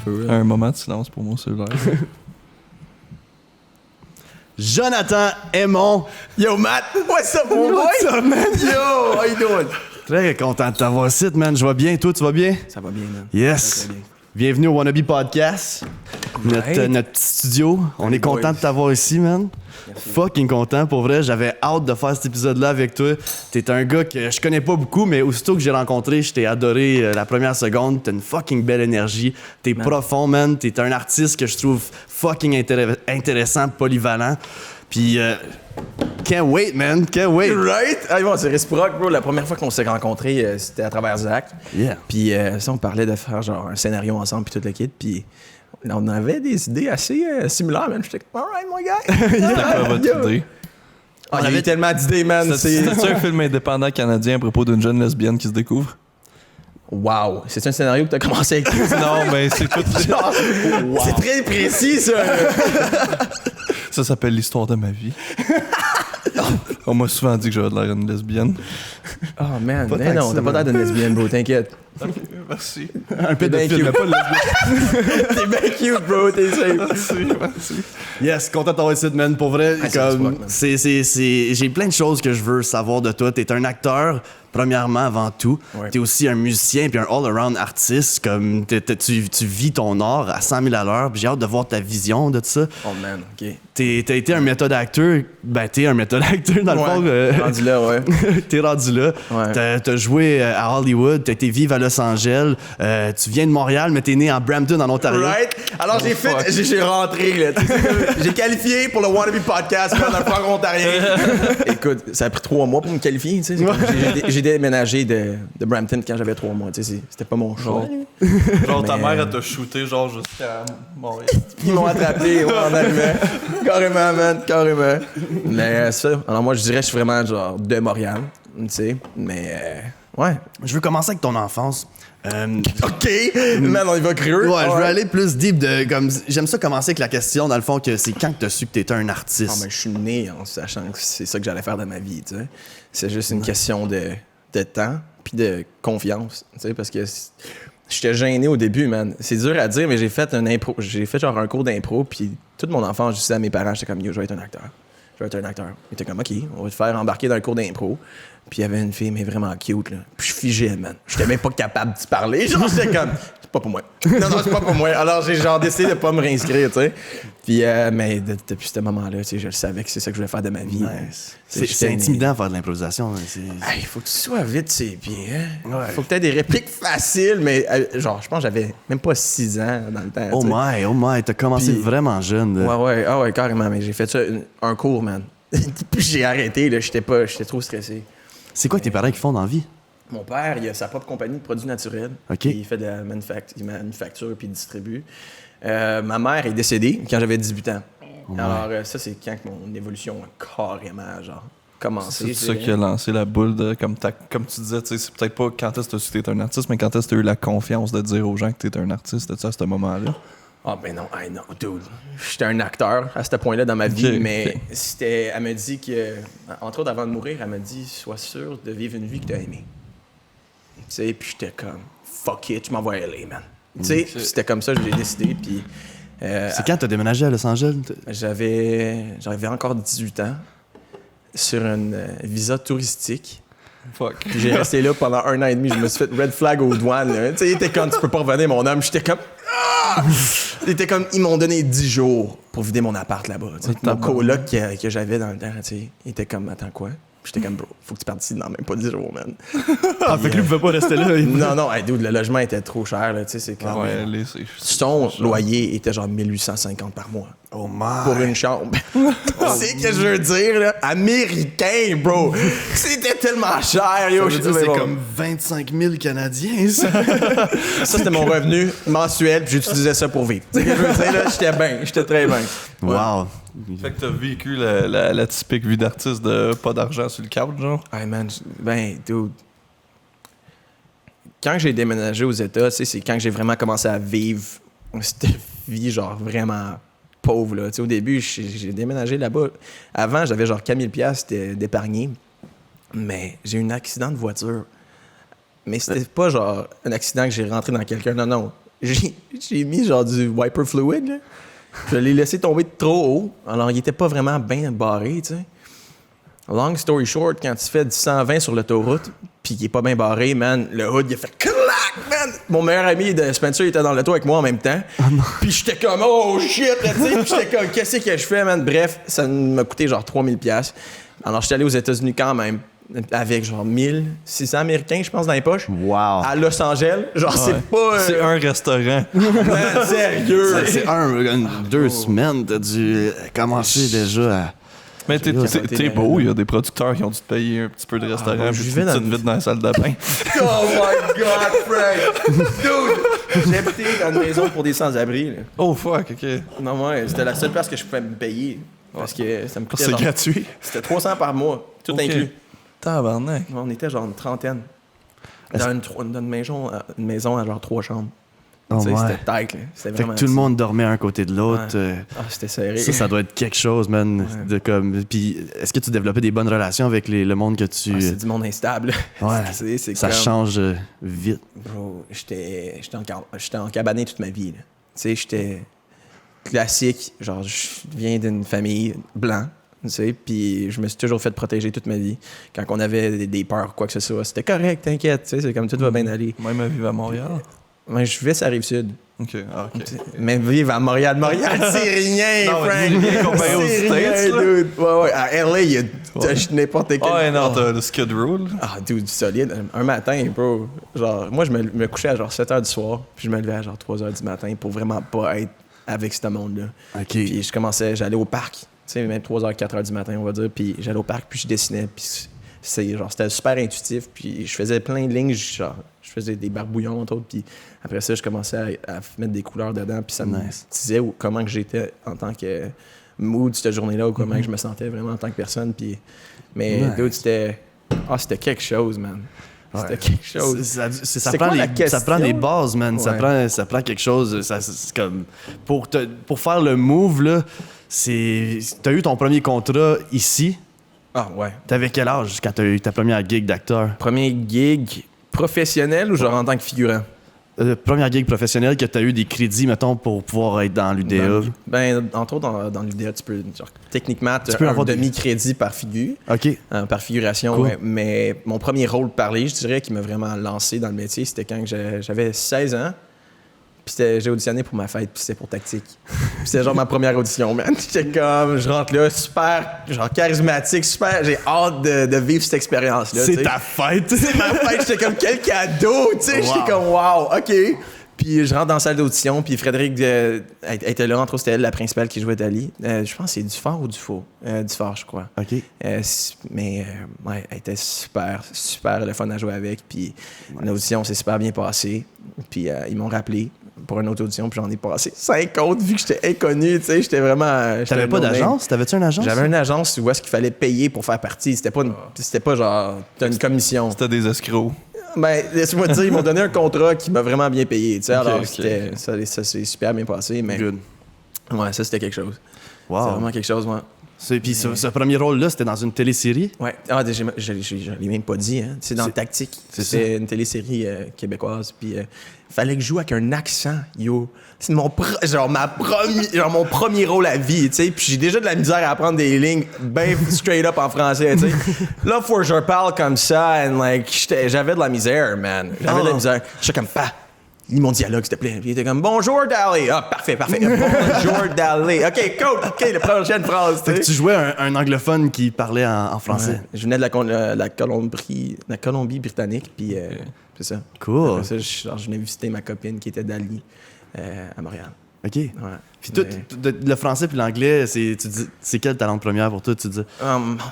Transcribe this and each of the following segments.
peu. Là. Un moment de silence pour mon cellulaire. Jonathan Aymon. Yo, Matt! What's up, mon boy? What's up, man? Yo, how you doing? Très content de t'avoir ici, man. Je vais bien. Toi, tu vas bien? Ça va bien, man. Yes. Ça va très bien. Bienvenue au Wannabe Podcast. Right. Notre petit studio. On est content de t'avoir ici, man. Merci. Fucking content. Pour vrai, j'avais hâte de faire cet épisode-là avec toi. T'es un gars que je connais pas beaucoup, mais aussitôt que j'ai rencontré, je t'ai adoré la première seconde. T'as une fucking belle énergie. T'es profond, man. T'es un artiste que je trouve fucking intéressant, polyvalent. Puis, can't wait, man. Can't wait. Right? Ah, bon, c'est réciproque, bro. La première fois qu'on s'est rencontrés, c'était à travers Zach. Yeah. Puis, ça, on parlait de faire genre un scénario ensemble, puis tout le kit. Puis, on avait des idées assez similaires, man. J'étais comme, alright, mon gars. C'était quoi votre idée? Ah, il y avait tellement d'idées, man. C'est un film indépendant canadien à propos d'une jeune lesbienne qui se découvre? Wow. C'est un scénario que t'as commencé à écrire? Non, mais c'est tout. Genre, wow. C'est très précis, ça. Ça s'appelle l'histoire de ma vie. On m'a souvent dit que j'avais de l'air d'une lesbienne. Oh, man. Pas Mais tant non, que t'as ça, pas l'air d'une lesbienne, bro. T'inquiète. Merci. Un pédophile, cute. mais pas de lesbienne. T'es bien cute, bro. T'es safe. Merci. Yes, content de t'avoir ici, man. Pour vrai, Ah, c'est comme, réciproque, man. j'ai plein de choses que je veux savoir de toi. T'es un acteur, premièrement, avant tout. Ouais. T'es aussi un musicien puis un all-around artiste. Comme tu vis ton art à 100 000 à l'heure. Puis j'ai hâte de voir ta vision de ça. Oh, man. OK. T'as été un méthode acteur. Ben, t'es un méthode acteur, dans le fond. Rendu là, ouais. T'es rendu là. Ouais. T'as joué à Hollywood. T'as été vivre à Los Angeles. Tu viens de Montréal, mais t'es né en Brampton, en Ontario. Right? Alors, j'ai rentré, là. Tu sais, j'ai qualifié pour le Wannabe Podcast, man, dans le franc-ontarien. Écoute, ça a pris 3 mois pour me qualifier, tu sais. J'ai déménagé de Brampton quand j'avais 3 mois, tu sais. C'était pas mon choix. Genre, ta Mais- mère, elle t'a shooté, genre, jusqu'à Montréal. Ils m'ont attrapé ouais, en arrivant. Carrément, man, carrément. Mais ça, alors moi, je dirais que je suis vraiment, genre, de Montréal, tu sais. Mais, ouais. Je veux commencer avec ton enfance. OK! Man, on y va creux. Ouais, je veux aller plus deep comme j'aime ça commencer avec la question dans le fond que c'est quand que t'as su que t'étais un artiste. Ah, ben, je suis né en sachant que c'est ça que j'allais faire de ma vie, tu sais. C'est juste une question de temps puis de confiance, tu sais, parce que j'étais gêné au début, man. C'est dur à dire, mais j'ai fait genre un cours d'impro puis toute mon enfance, je disais à mes parents, j'étais comme, yo, je vais être un acteur. Je vais être un acteur. Ils étaient comme, OK, on va te faire embarquer dans un cours d'impro. Puis il y avait une fille, mais vraiment cute, là. Puis je figeais, man. J'étais même pas capable de parler. Genre, j'étais comme, c'est pas pour moi. Non, c'est pas pour moi. Alors, j'ai genre décidé de pas me réinscrire, tu sais. Puis, mais depuis ce moment-là, tu sais, je le savais que c'est ça que je voulais faire de ma vie. Nice. J'étais C'est né. intimidant de faire de l'improvisation. Hein, Il faut que tu sois vite, c'est bien. Hein? Ouais. Faut que tu aies des répliques faciles, mais genre, je pense que j'avais même pas 6 ans dans le temps. Oh tu sais. my, t'as commencé Puis- vraiment jeune. là. Ouais, carrément. Mais j'ai fait ça un cours, man. Puis j'ai arrêté, là. J'étais trop stressé. C'est quoi que tes parents qui font dans la vie? Mon père, il a sa propre compagnie de produits naturels. OK. Il fait de la manufacture puis il distribue. Ma mère est décédée quand j'avais 18 ans. Alors, ça, c'est quand que mon évolution a carrément, genre, commencé. C'est ça qui a lancé la boule de, comme tu disais, tu sais, c'est peut-être pas quand est-ce que tu t'es un artiste, mais quand est-ce que tu as eu la confiance de dire aux gens que t'es un artiste, tu sais, à ce moment-là? Ah, ben non, dude. J'étais un acteur à ce point-là dans ma vie, Ok, mais ok. elle me dit que, entre autres, avant de mourir, elle m'a dit, sois sûr de vivre une vie que tu as aimée. Tu sais, puis j'étais comme, fuck it, je m'envoie à LA, man. Tu sais, c'était comme ça, j'ai décidé, puis. C'est quand t'as déménagé à Los Angeles? J'avais encore 18 ans sur un visa touristique. Fuck. Puis j'ai resté là pendant 1 an et demi. Je me suis fait red flag aux douanes. là. Tu sais, il était comme, tu peux pas revenir, mon homme. J'étais comme, ah! Il était comme, ils m'ont donné 10 jours pour vider mon appart là-bas. Tu sais. Mon coloc que j'avais dans le temps, tu sais, il était comme, attends quoi? J'étais comme, bro, faut que tu partes ici dans même pas 10 jours, man. Ah, fait que lui, il pouvait pas rester là. Non, hey, dude, le logement était trop cher, là, tu sais, c'est comme... Ouais, c'est Son loyer était genre 1850 par mois. Oh my. Pour une chambre. C'est ce que je veux dire, là. Américain, bro. C'était tellement cher, yo. Ça veut dire, Mais c'est bon. comme 25 000 Canadiens, ça. Ça, c'était mon revenu mensuel, puis j'utilisais ça pour vivre. Tu sais ce que je veux dire, là? J'étais bien, j'étais très bien. Wow. Fait que t'as vécu la typique vie d'artiste de pas d'argent sur le couch, genre? Hey, man, dude. Quand j'ai déménagé aux États, tu sais, c'est quand j'ai vraiment commencé à vivre cette vie, genre, vraiment pauvre, là. Tu sais, au début, j'ai déménagé là-bas. Avant, j'avais genre 4 000 $ d'épargné. Mais j'ai eu un accident de voiture. Mais c'était pas genre un accident que j'ai rentré dans quelqu'un. Non. j'ai mis genre du wiper fluid, là. Je l'ai laissé tomber de trop haut. Alors, il était pas vraiment bien barré, tu sais. Long story short, quand tu fais du 120 sur l'autoroute, puis qu'il est pas bien barré, man, le hood, il a fait clac, man! Mon meilleur ami de Spencer, il était dans l'auto avec moi en même temps. Puis j'étais comme, oh shit, là, tu sais. Puis j'étais comme, qu'est-ce que je fais, man? Bref, ça m'a coûté genre 3000$. Alors, j'étais allé aux États-Unis quand même, avec genre 1600 américains, je pense, dans les poches. Wow. À Los Angeles. Genre, c'est pas. C'est un restaurant. Man, sérieux. C'est 2 semaines, t'as dû commencer déjà à... Mais t'es beau, il y a des producteurs qui ont dû te payer un petit peu de restaurant, puis tu te vides dans la salle de bain. Oh my God, Frank! Dude! J'habitais dans une maison pour des sans-abri. Là. Oh fuck, ok. Non, ouais, c'était la seule place que je pouvais me payer. Parce que ça me coûtait. C'est genre, gratuit. C'était 300 par mois, tout inclus. Tabarnak. On était genre une trentaine. Dans une maison à genre 3 chambres. Oh, C'était ouais. tight, là. C'était Fait vraiment. que tout le monde dormait un côté de l'autre. Ouais. Ah, c'était serré. Ça doit être quelque chose, man. Ouais. De comme... Puis, est-ce que tu développais des bonnes relations avec le monde que tu... Ah, c'est du monde instable. Ouais. C'est Ça comme... change vite. Bro, j'étais en cabané toute ma vie. Tu sais, j'étais classique. Genre, je viens d'une famille blanc. Tu sais, puis je me suis toujours fait protéger toute ma vie. Quand on avait des peurs ou quoi que ce soit, c'était correct, t'inquiète. Tu sais, c'est comme tout va bien aller. Même à vivre à Montréal. Ouais, je vivais sur la Rive-Sud. Ok, ah, ok. Mais vivre à Montréal, c'est rien, Non, mais Frank! rien comparé aux C'est States, rien, là. dude. Ouais, à LA, il y a n'importe quel... Ouais, non, t'as le Skid Row, là. Ah, dude, solide. Un matin, bro. Genre, moi, je me couchais à genre 7 h du soir, puis je me levais à genre 3 h du matin pour vraiment pas être avec ce monde-là. OK. Puis j'allais au parc, tu sais, même 3 h, 4 h du matin, on va dire, puis j'allais au parc, puis je dessinais, puis c'était super intuitif, puis je faisais plein de lignes, genre, je faisais des barbouillons, entre autres, puis après ça, je commençais à mettre des couleurs dedans, puis ça me disait comment que j'étais en tant que mood cette journée-là, ou comment que je me sentais vraiment en tant que personne, puis... Mais, dude, c'était quelque chose, man. C'était quelque chose. Ça prend des bases, man. Ouais. Ça prend quelque chose. C'est comme... Pour faire le move, là, t'as eu ton premier contrat ici. Ah, ouais. T'avais quel âge quand t'as eu ta première gig d'acteur? Premier gig professionnel ou genre en tant que figurant? Première gig professionnelle que t'as eu des crédits, mettons, pour pouvoir être dans l'UDA. Ben, entre autres, dans l'UDA, tu peux, genre, techniquement, tu peux as un avoir des- demi-crédit par figure, OK. par figuration. Cool. Ouais. Mais mon premier rôle parlé, je dirais, qui m'a vraiment lancé dans le métier, c'était quand j'avais 16 ans. Puis j'ai auditionné pour ma fête, puis c'était pour Tactique. Puis c'était genre ma première audition, man. J'étais comme, je rentre là, super, genre charismatique, super, j'ai hâte de vivre cette expérience-là. C'est tu sais. ta fête! C'est ma fête, j'étais comme, quel cadeau, tu sais. Wow. J'étais comme, wow, OK. Puis je rentre dans la salle d'audition, puis Frédéric était là, entre autres, c'était elle, la principale qui jouait Dali. Je pense que c'est du fort ou du faux? Du fort, je crois. OK. Mais ouais, elle était super, super le fun à jouer avec. Puis l'audition s'est super bien passée. Puis ils m'ont rappelé pour une autre audition, puis j'en ai passé 5 autres vu que j'étais inconnu, tu sais. J'étais vraiment... T'avais pas d'agence? T'avais-tu une agence? J'avais une agence où est-ce qu'il fallait payer pour faire partie. C'était pas genre, t'as une commission. C'était des escrocs. Ben, laisse-moi te dire, ils m'ont donné un contrat qui m'a vraiment bien payé, tu sais. Alors, ok. ça s'est super bien passé, mais... Good. Ouais, ça, c'était quelque chose. Wow. C'est vraiment quelque chose, moi. Puis ce premier rôle-là, c'était dans une télésérie? Ouais. Ah, je l'ai même pas dit, hein. C'est dans Tactique. C'est une télésérie québécoise. Puis, fallait que je joue avec un accent, yo. C'est mon premier rôle à vie, tu sais. Puis j'ai déjà de la misère à apprendre des lignes bien straight up en français, tu sais. Là, faut que je parle comme ça, and like, j'avais de la misère, man. J'avais de la misère. J'étais comme, pas. Lis mon dialogue, s'il te plaît. Puis il était comme, bonjour, Dali. Ah, parfait. Bonjour, Dali. OK, cool. OK, la prochaine phrase, tu Fait que sais. tu jouais un anglophone qui parlait en français. Ouais. Je venais de la Colombie-Britannique, puis c'est ça. Cool. Après ça, je venais visiter ma copine qui était d'Ali à Montréal. OK. Ouais. Puis toi, Mais, le français puis l'anglais, c'est quelle ta langue première pour toi? Tu dis?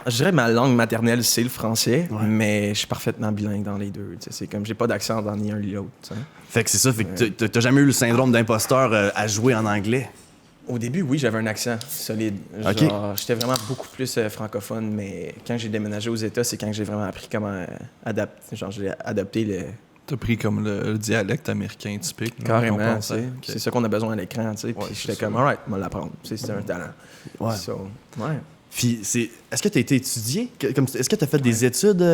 je dirais ma langue maternelle, c'est le français, Ouais. mais je suis parfaitement bilingue dans les deux. Tu sais, c'est comme, j'ai pas d'accent dans ni un ni l'autre. Tu sais. Fait que c'est ça, fait que t'as jamais eu le syndrome d'imposteur à jouer en anglais? Au début, oui, j'avais un accent solide. OK. Genre, j'étais vraiment beaucoup plus francophone, mais quand j'ai déménagé aux États, c'est quand j'ai vraiment appris comment adapter. Genre, j'ai adopté le... T'as pris comme le dialecte américain typique. là, Carrément, qu'on tu pensait. sais. Ok. C'est ça qu'on a besoin à l'écran, tu sais. Puis Ouais, j'étais c'est comme, ça. alright, on va l'apprendre. Tu sais, c'est un talent. Ouais. So, ouais. Puis est-ce que t'as été étudié? Est-ce que t'as fait des études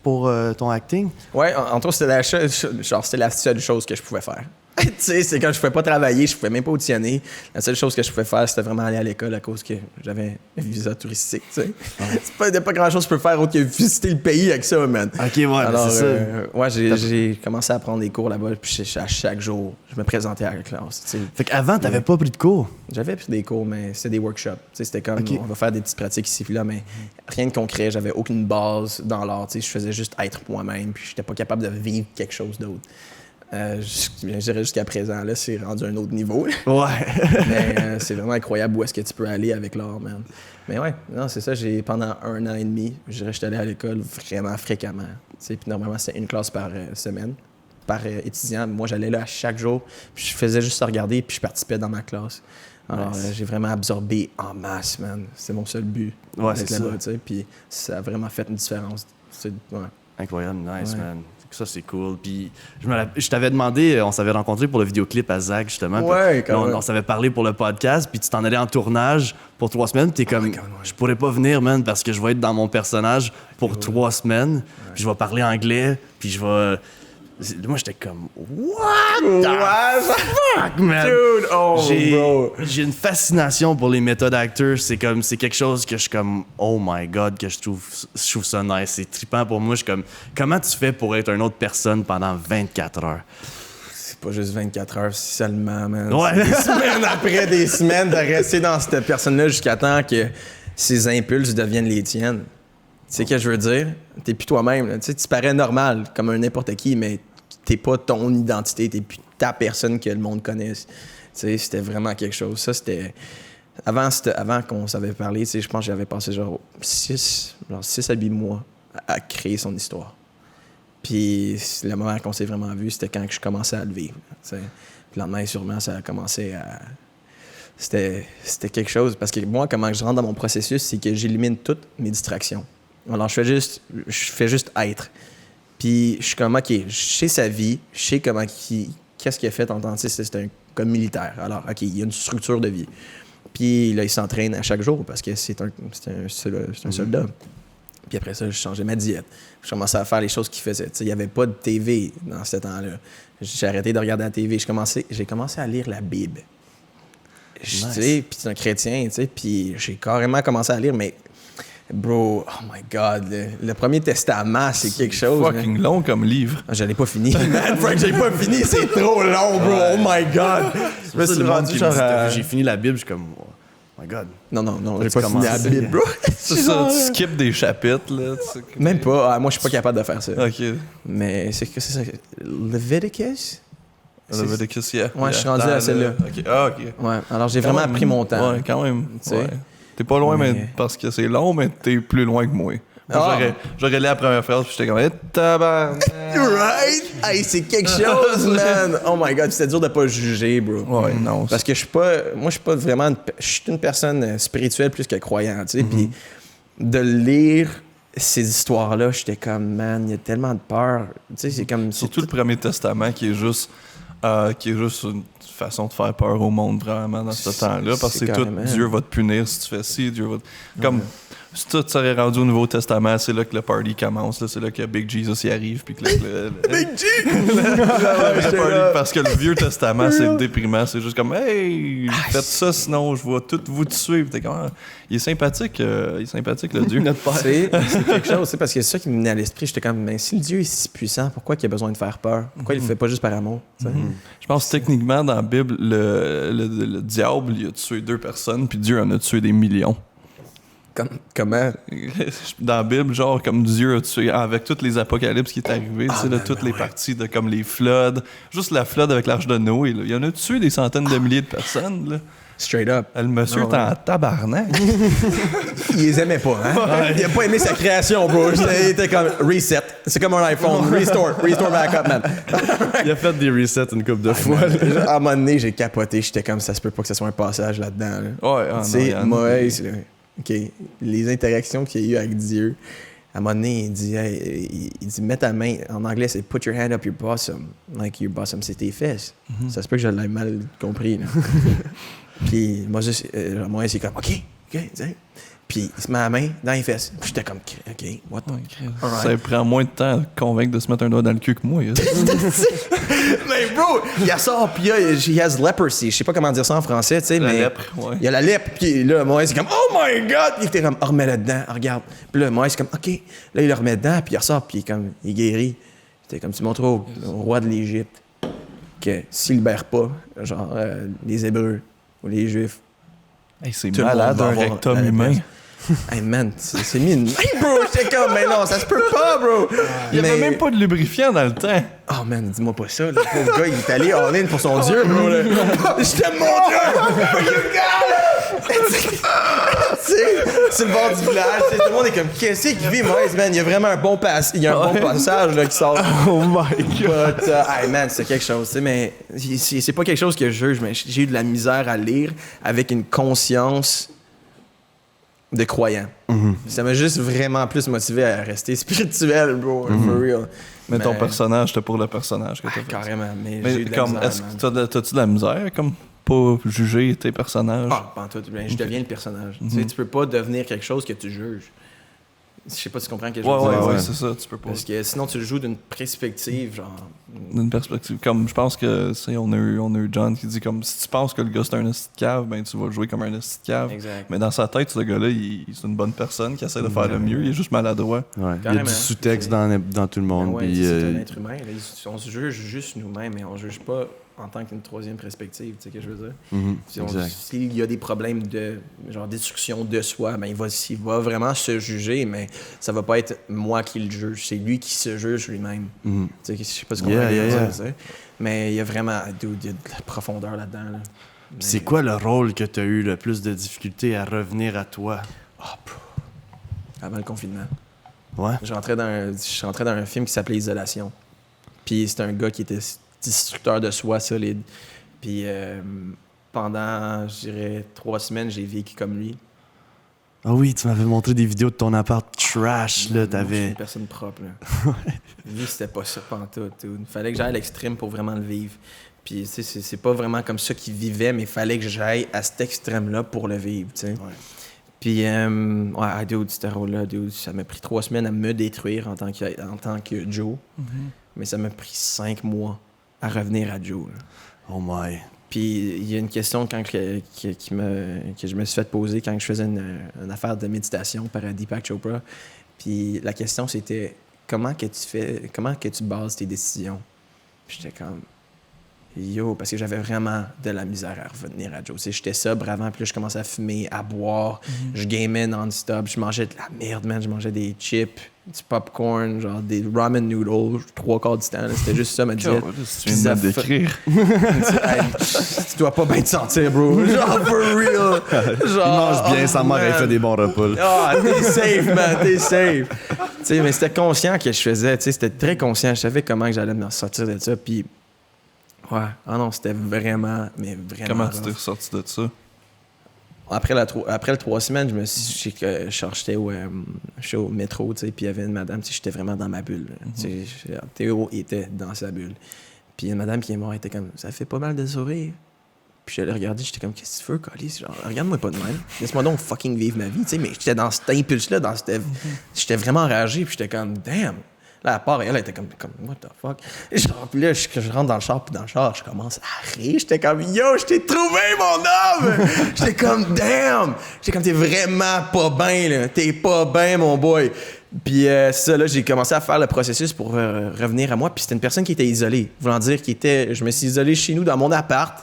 pour ton acting? Ouais, entre autres, c'était la seule chose que je pouvais faire. Tu sais, c'est quand je pouvais pas travailler, je pouvais même pas auditionner. La seule chose que je pouvais faire, c'était vraiment aller à l'école à cause que j'avais un visa touristique, tu sais. Il n'y a pas grand-chose que je peux faire autre que visiter le pays avec ça, man. Ok, ouais, Alors, c'est ça. ouais, j'ai commencé à prendre des cours là-bas, puis à chaque jour, je me présentais à la classe, tu sais. Fait qu'avant, t'avais pas pris de cours. J'avais pris des cours, mais c'était des workshops. Tu sais, c'était comme, Ok. on va faire des petites pratiques ici puis là, mais rien de concret. J'avais aucune base dans l'art. Tu sais, je faisais juste être moi-même, puis j'étais pas capable de vivre quelque chose d'autre. Je dirais jusqu'à présent, là, c'est rendu un autre niveau. Ouais. Mais c'est vraiment incroyable où est-ce que tu peux aller avec l'art, man. Mais ouais, non, c'est ça. Pendant 1 an et demi, je dirais, j'étais allé à l'école vraiment fréquemment. Tu sais, puis normalement, c'était une classe par semaine, par étudiant. Moi, j'allais là à chaque jour, puis je faisais juste ça regarder, puis je participais dans ma classe. Alors, Nice. j'ai vraiment absorbé en masse, man. C'est mon seul but. Ouais, d'être c'est là-bas, ça. tu sais. Puis ça a vraiment fait une différence. Ouais. Incroyable, nice, Ouais. man. Ça, c'est cool. Puis, je t'avais demandé, on s'avait rencontré pour le vidéoclip à Zach, justement. Ouais, Puis, quand on, même. on s'avait parlé pour le podcast, puis tu t'en allais en tournage pour 3 semaines. Puis t'es comme, God, ouais. je pourrais pas venir, man, parce que je vais être dans mon personnage pour 3 semaines. Puis je vais parler anglais, puis je vais... Moi, j'étais comme, what the fuck, man? Dude, oh, bro. J'ai une fascination pour les méthodes acteurs. C'est quelque chose que je suis comme, oh my god, que je trouve ça nice. C'est trippant pour moi. Je suis comme, comment tu fais pour être une autre personne pendant 24 heures? C'est pas juste 24 heures seulement, man. Ouais. C'est des semaines après des semaines de rester dans cette personne-là jusqu'à temps que ses impulses deviennent les tiennes. Tu sais ce que je veux dire? T'es plus toi-même. Là. Tu sais, tu parais normal, comme un n'importe qui, mais t'es pas ton identité, t'es plus ta personne que le monde connaisse. Tu sais, c'était vraiment quelque chose. Ça, c'était... Avant qu'on s'avait parlé, tu sais, je pense que j'avais passé genre 6 à 8 mois à créer son histoire. Puis le moment qu'on s'est vraiment vu, c'était quand je commençais à le vivre. Tu sais. Puis le lendemain, sûrement, ça a commencé à... C'était quelque chose. Parce que moi, comment je rentre dans mon processus, c'est que j'élimine toutes mes distractions. Alors, je fais juste être. Puis, je suis comme, OK, je sais sa vie, je sais qu'est-ce qu'il a fait en tant que c'est un comme militaire. Alors, OK, il y a une structure de vie. Puis, là, il s'entraîne à chaque jour parce que c'est un soldat. Puis après ça, je changeais ma diète. Je commençais à faire les choses qu'il faisait. Il n'y avait pas de TV dans ce temps-là. J'ai arrêté de regarder la TV. J'ai commencé à lire la Bible. Nice. Tu sais, puis c'est un chrétien, tu sais, puis j'ai carrément commencé à lire, mais bro, oh my God, le Premier Testament, c'est quelque chose. Fucking long comme livre. Je l'ai pas fini. Man, Frank, j'ai pas fini, c'est trop long, bro. Oh my God. Je me C'est suis le monde rendu qui me genre dit, à... j'ai fini la Bible, je suis comme, oh my god. Non, j'ai tu pas fini la commences? Bible, bro. C'est ça, tu skips des chapitres, là. Tu sais, Même pas. Ah, moi, je suis pas capable de faire ça. Ok. Mais c'est ça. Leviticus? Leviticus, yeah. Ouais, je suis rendu à celle-là. Ok. Ah, ok. Ouais, alors j'ai vraiment pris mon temps. Ouais, quand même. Tu sais. Ouais. T'es pas loin, Mais- mais parce que c'est long, mais t'es plus loin que moi. Ah. J'aurais lu la première phrase, puis j'étais comme, eh, tabarnak. Right? Hey, c'est quelque chose, man! Oh my God, c'était dur de pas juger, bro. Ouais, non. Parce que je suis pas vraiment... Je suis une personne spirituelle plus que croyante, tu sais. Puis de lire ces histoires-là, j'étais comme, man, il y a tellement de peur. Tu sais, c'est comme... Surtout le Premier Testament qui est juste une façon de faire peur au monde vraiment dans ce temps-là. Parce que c'est c'est tout, carrément. Dieu va te punir si tu fais ci, Dieu va te... Comme, si tout serait rendu au Nouveau Testament, c'est là que le party commence, là, c'est là que Big Jesus y arrive, puis que Big G! le party, parce que le Vieux Testament, c'est déprimant, c'est juste comme, hey, faites ça, sinon je vais tout vous tuer. Puis t'es comme, ah, il est sympathique, le Dieu. Notre père. C'est quelque chose, c'est parce que c'est ça qui me venait à l'esprit. J'étais comme, mais si le Dieu est si puissant, pourquoi il a besoin de faire peur? Pourquoi il le fait pas juste par amour? Tu sais? Je pense que techniquement, dans la Bible, le diable, il a tué 2 personnes, puis Dieu en a tué des millions. Comment? Dans la Bible, genre, comme Dieu a tué, avec toutes les apocalypses qui est arrivé, tu sais, là, toutes les ouais. parties de comme les floods, juste la flood avec l'arche de Noé, là, il en a tué des centaines de milliers de personnes, là. Straight up. Le monsieur Ah, est en tabarnak. Il les aimait pas, hein? Il a pas aimé sa création, bro. Il était comme reset. C'est comme un iPhone. Restore back up, man. Il a fait des resets une couple de fois. là. À un moment donné, j'ai capoté. J'étais comme, ça se peut pas que ce soit un passage là-dedans. Là. Ouais, ah, Tu sais, non, il y en a- Moïse, là. OK. Les interactions qu'il y a eu avec Dieu. À un moment donné, il dit, hey, il dit, mets ta main. En anglais, c'est put your hand up your bosom. Like your bosom, c'est tes fesses. Ça se peut que je l'ai mal compris, là. Puis, moi, juste, Moïse, c'est comme, OK, tu sais. Puis il se met la main dans les fesses. Puis j'étais comme, OK, what the... Ouais, ça prend moins de temps à convaincre de se mettre un doigt dans le cul que moi. Mais bro, il y a ça, puis il has leprosy. Je sais pas comment dire ça en français, tu sais, mais... lèpre, ouais. Il y a la lèpre, puis là, moi, c'est comme, oh my God! Puis il était comme, remets-le dedans, regarde. Puis là, moi, c'est comme, OK. Là, il le remet dedans, puis il ressort, puis il guérit. C'était comme, tu montres au roi de l'Égypte que s'il libère pas, genre, les Hébreux ou les Juifs, Hey, c'est tout le malade, monde va un avoir rectum la humain. réponse. Hey man, c'est mis une... Hey bro, j'étais comme, mais non, ça se peut pas, bro! Il y avait même pas de lubrifiant dans le temps. Oh man, dis-moi pas ça, le pauvre gars, il est allé all-in pour son dieu, bro, là. Je t'aime, mon dieu! You got it! C'est le bord du village, tout le monde est comme, qu'est-ce qu'il vit, Moïse, man? Il y a vraiment un bon passage là, qui sort. Oh my God! But, hey man, c'est quelque chose, tu sais, mais c'est pas quelque chose que je juge, mais j'ai eu de la misère à lire avec une conscience de croyant. Ça m'a juste vraiment plus motivé à rester spirituel, bro, for real. Mais ton personnage, c'était pour le personnage que t'as fait. Carrément, mais Mais j'ai eu de la comme, misère, est-ce man. que t'as-tu de la misère, comme, pas juger tes personnages? Ah, pas en tout, ben, je deviens le personnage. Tu sais, tu peux pas devenir quelque chose que tu juges. Je sais pas si tu comprends ce que je veux dire. Ouais, c'est ça, tu peux pas. Parce que sinon, tu le joues d'une perspective, genre... D'une perspective, comme, je pense que, tu sais, on a eu John qui dit, comme, si tu penses que le gars c'est un esti de cave, ben, tu vas le jouer comme un esti de cave. Exact. Mais dans sa tête, ce gars-là, c'est une bonne personne qui essaie de faire le mieux, il est juste maladroit. Ouais. Il y a Carrément. du sous-texte dans tout le monde. Ouais, puis, c'est un être humain. Là, on se juge juste nous-mêmes, mais on juge pas en tant qu'une troisième perspective, tu sais ce que je veux dire? exact. S'il y a des problèmes de genre destruction de soi, ben il va vraiment se juger, mais ça va pas être moi qui le juge, c'est lui qui se juge lui-même. Tu sais, je sais pas ce qu'on va dire, tu sais. Mais il y a vraiment il y a de la profondeur là-dedans. Là. C'est quoi le rôle que tu as eu le plus de difficulté à revenir à toi? Avant le confinement. Ouais. Je rentrais dans un film qui s'appelait Isolation. Puis c'était un gars qui était destructeur de soi solide. Puis pendant, je dirais, 3 semaines, j'ai vécu comme lui. Ah oui, tu m'avais montré des vidéos de ton appart trash, là, Je suis t'avais... une personne propre, là. Lui, c'était pas ça pantoute. Il fallait que j'aille à l'extrême pour vraiment le vivre. Puis, tu sais, c'est pas vraiment comme ça qu'il vivait, mais il fallait que j'aille à cet extrême-là pour le vivre, tu sais. Ouais. Puis, ouais, dude, ce rôle-là, dude, ça m'a pris 3 semaines à me détruire en tant que Joe. Mais ça m'a pris 5 mois à revenir à Joe, là. Oh my... Puis il y a une question que je me suis fait poser quand je faisais une affaire de méditation par Deepak Chopra. Puis la question, c'était comment que tu bases tes décisions? Puis j'étais comme, parce que j'avais vraiment de la misère à revenir à Joe. J'étais sobre avant, puis là, je commençais à fumer, à boire. Je gamais non-stop. Je mangeais de la merde, man. Je mangeais des chips, du popcorn, genre des ramen noodles, 3/4 du temps. Là. C'était juste ça, ma diète. Tu viens de me décrire. Tu dois pas bien te sentir, bro. Genre, for real. Genre, Il mange bien, sa mère, elle fait des bons repas. Ah, t'es safe, man, t'es safe. Tu sais, mais c'était conscient que je faisais, tu sais, c'était très conscient. Je savais comment que j'allais me sortir de ça, puis... Ouais, ah non, c'était vraiment, mais vraiment... Comment tu t'es ressorti de ça? Après les 3 semaines, j'étais au métro, tu sais, puis il y avait une madame, tu sais, j'étais vraiment dans ma bulle. Tu sais, Théo était dans sa bulle. Puis une madame qui est morte, elle était comme, ça fait pas mal de sourire. Puis je l'ai regardé, j'étais comme, qu'est-ce que tu veux, Colis? Genre, regarde-moi pas de même. Laisse-moi donc fucking vivre ma vie, tu sais. Mais j'étais dans cet impulse-là, j'étais vraiment enragé, puis j'étais comme, damn. Là, à part, elle était comme what the fuck? Et genre, puis là, je rentre dans le char, puis dans le char, je commence à rire. J'étais comme, yo, je t'ai trouvé, mon homme! J'étais comme, damn! J'étais comme, t'es vraiment pas bien, là. T'es pas bien, mon boy. Puis ça, là, j'ai commencé à faire le processus pour revenir à moi. Puis c'était une personne qui était isolée. Voulant dire je me suis isolé chez nous, dans mon appart,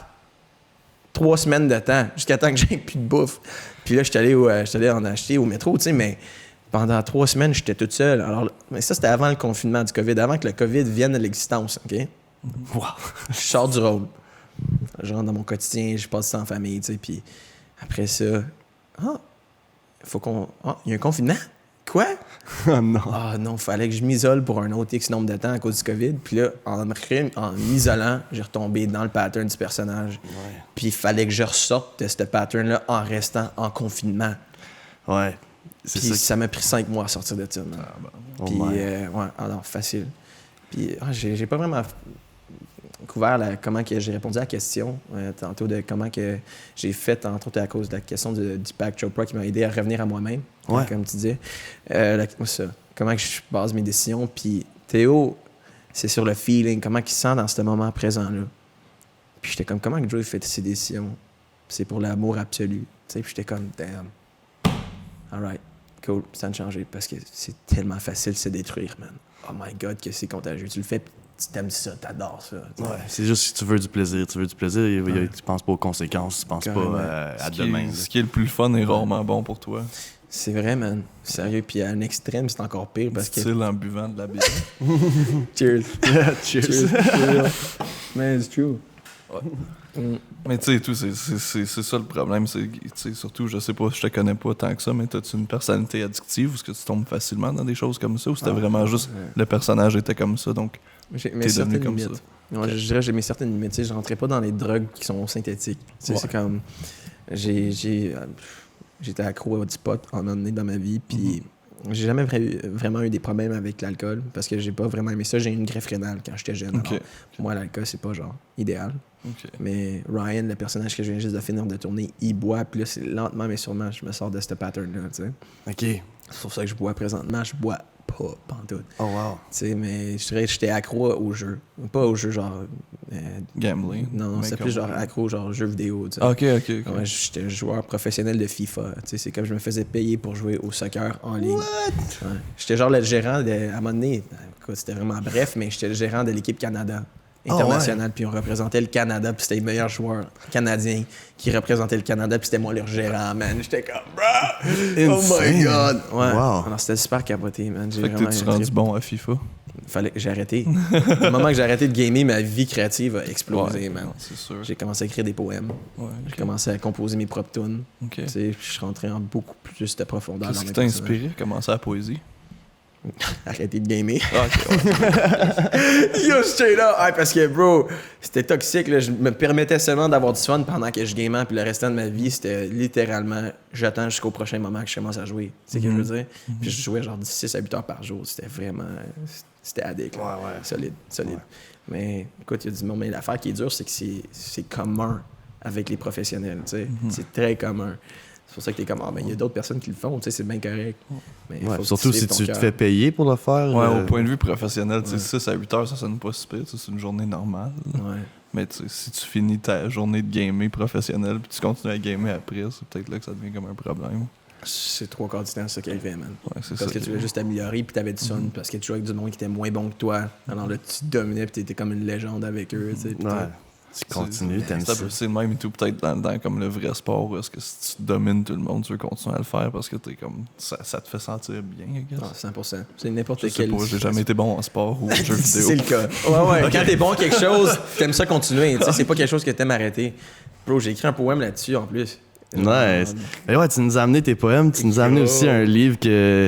3 semaines de temps, jusqu'à temps que j'aie plus de bouffe. Puis là, j'étais allé en acheter au métro, tu sais, mais... Pendant 3 semaines, j'étais toute seule. Alors, mais ça, c'était avant le confinement du COVID, avant que le COVID vienne à l'existence, OK? Wow. Je sors du rôle. Je rentre dans mon quotidien, je passe ça en famille, tu sais, puis après ça... il y a un confinement? Quoi? Oh non. Ah non, fallait que je m'isole pour un autre X nombre de temps à cause du COVID. Puis là, en m'isolant, j'ai retombé dans le pattern du personnage. Ouais. Puis il fallait que je ressorte de ce pattern-là en restant en confinement. Ouais. Puis ça m'a pris 5 mois à sortir de ça. Puis, ouais, alors facile. Puis j'ai pas vraiment couvert comment que j'ai répondu à la question tantôt de comment que j'ai fait, entre autres à cause de la question du Deepak Chopra qui m'a aidé à revenir à moi-même, comme tu dis. Comment que je base mes décisions. Puis Théo, c'est sur le feeling, comment il se sent dans ce moment présent-là. Puis j'étais comme, comment que Joe fait ses décisions? C'est pour l'amour absolu. Puis j'étais comme, damn. Alright, cool, ça a changé parce que c'est tellement facile de se détruire, man. Oh my God, que c'est contagieux. Tu le fais, tu t'aimes ça, t'adores ça. Ouais, c'est juste si tu veux du plaisir. Tu penses pas aux conséquences, tu penses pas à demain. Ce qui est le plus fun est rarement bon pour toi. C'est vrai, man. Sérieux, puis à un extrême, c'est encore pire parce que... Style en buvant de la bière. Cheers. Cheers. Man, it's true. Ouais. Mais tu sais, tout, c'est ça le problème. C'est surtout, je sais pas, je te connais pas tant que ça, mais t'as-tu une personnalité addictive ou est-ce que tu tombes facilement dans des choses comme ça ou c'était vraiment juste le personnage était comme ça, donc t'es devenu comme limites. ça? Ouais, je dirais que j'ai mes certaines limites. Je rentrais pas dans les drogues qui sont synthétiques. C'est comme... J'étais accro au pot à un moment donné dans ma vie, puis j'ai jamais vraiment eu des problèmes avec l'alcool parce que j'ai pas vraiment aimé ça. J'ai eu une greffe rénale quand j'étais jeune. Okay. Pour moi, l'alcool, c'est pas genre idéal. Okay. Mais Ryan, le personnage que je viens juste de finir de tourner, il boit, puis là, c'est lentement mais sûrement, je me sors de ce pattern-là, tu sais. OK. C'est pour ça que je bois présentement, je bois pas pantoute. Oh wow. Tu sais, mais je dirais que j'étais accro au jeu. Pas au jeu genre... Gambling. Non, c'est plus genre accro, genre jeu vidéo, tu sais. OK. Ouais, j'étais joueur professionnel de FIFA. Tu sais, c'est comme je me faisais payer pour jouer au soccer en ligne. Ouais. J'étais genre le gérant de... À un moment donné, écoute, c'était vraiment bref, mais j'étais le gérant de l'équipe Canada internationale, puis on représentait le Canada, puis c'était les meilleurs joueurs canadiens qui représentaient le Canada, puis c'était moi leur gérant, man. J'étais comme, bro! Oh my God! Ouais. Wow. Alors, c'était super capoté, man. Fait que t'es-tu rendu bon à FIFA? Fallait que j'ai arrêté. Au moment que j'ai arrêté de gamer, ma vie créative a explosé, man. C'est sûr. J'ai commencé à écrire des poèmes. Ouais, J'ai commencé à composer mes propres tunes. OK. Tu sais, je suis rentré en beaucoup plus de profondeur Qu'est-ce dans qui mes t'a personnages. inspiré? Commencer la poésie? Arrêter de gamer. Ah, OK, ouais. Yo, straight up! Ouais, parce que, bro, c'était toxique. Là. Je me permettais seulement d'avoir du fun pendant que je gamais, puis le restant de ma vie, c'était littéralement j'attends jusqu'au prochain moment que je commence à jouer. C'est ce que je veux dire? Puis je jouais genre 6 à 8 heures par jour. C'était vraiment... C'était addict. Là. Ouais. Solide. Ouais. Mais écoute, il y a du moment. Mais l'affaire qui est dure, c'est que c'est commun avec les professionnels. Tu sais. C'est très commun. C'est pour ça que t'es comme, il y a d'autres personnes qui le font, tu sais, c'est bien correct. Mais faut que Surtout tu si suives ton tu te cœur. fais payer pour le faire. Ouais, au point de vue professionnel, tu sais, 6 à 8 heures, ça sonne pas si pire, c'est une journée normale. Ouais. Mais tu sais, si tu finis ta journée de gamer professionnelle puis tu continues à gamer après, c'est peut-être là que ça devient comme un problème. C'est 3/4 du temps, c'est ça qu'elle fait, man. Ouais, c'est Parce ça que tu voulais juste t'améliorer, puis t'avais du fun, parce que tu jouais avec du monde qui était moins bon que toi. Alors là, tu dominais, puis t'étais comme une légende avec eux, tu sais. puis Ouais. Tu continues, t'aimes ça. C'est le même et tout, peut-être dans comme le vrai sport, où est-ce que si tu domines tout le monde, tu veux continuer à le faire parce que t'es comme ça te fait sentir bien, I guess. Ah, 100%. C'est n'importe Je sais quel... pas, j'ai jamais été bon en sport ou en jeu vidéo. C'est le cas. Ouais. Quand t'es bon à quelque chose, t'aimes ça continuer. Tu sais, c'est pas quelque chose que t'aimes arrêter. Bro, j'ai écrit un poème là-dessus, en plus. Nice. Mais ouais, tu nous as amené tes poèmes, tu nous as amené aussi un livre que...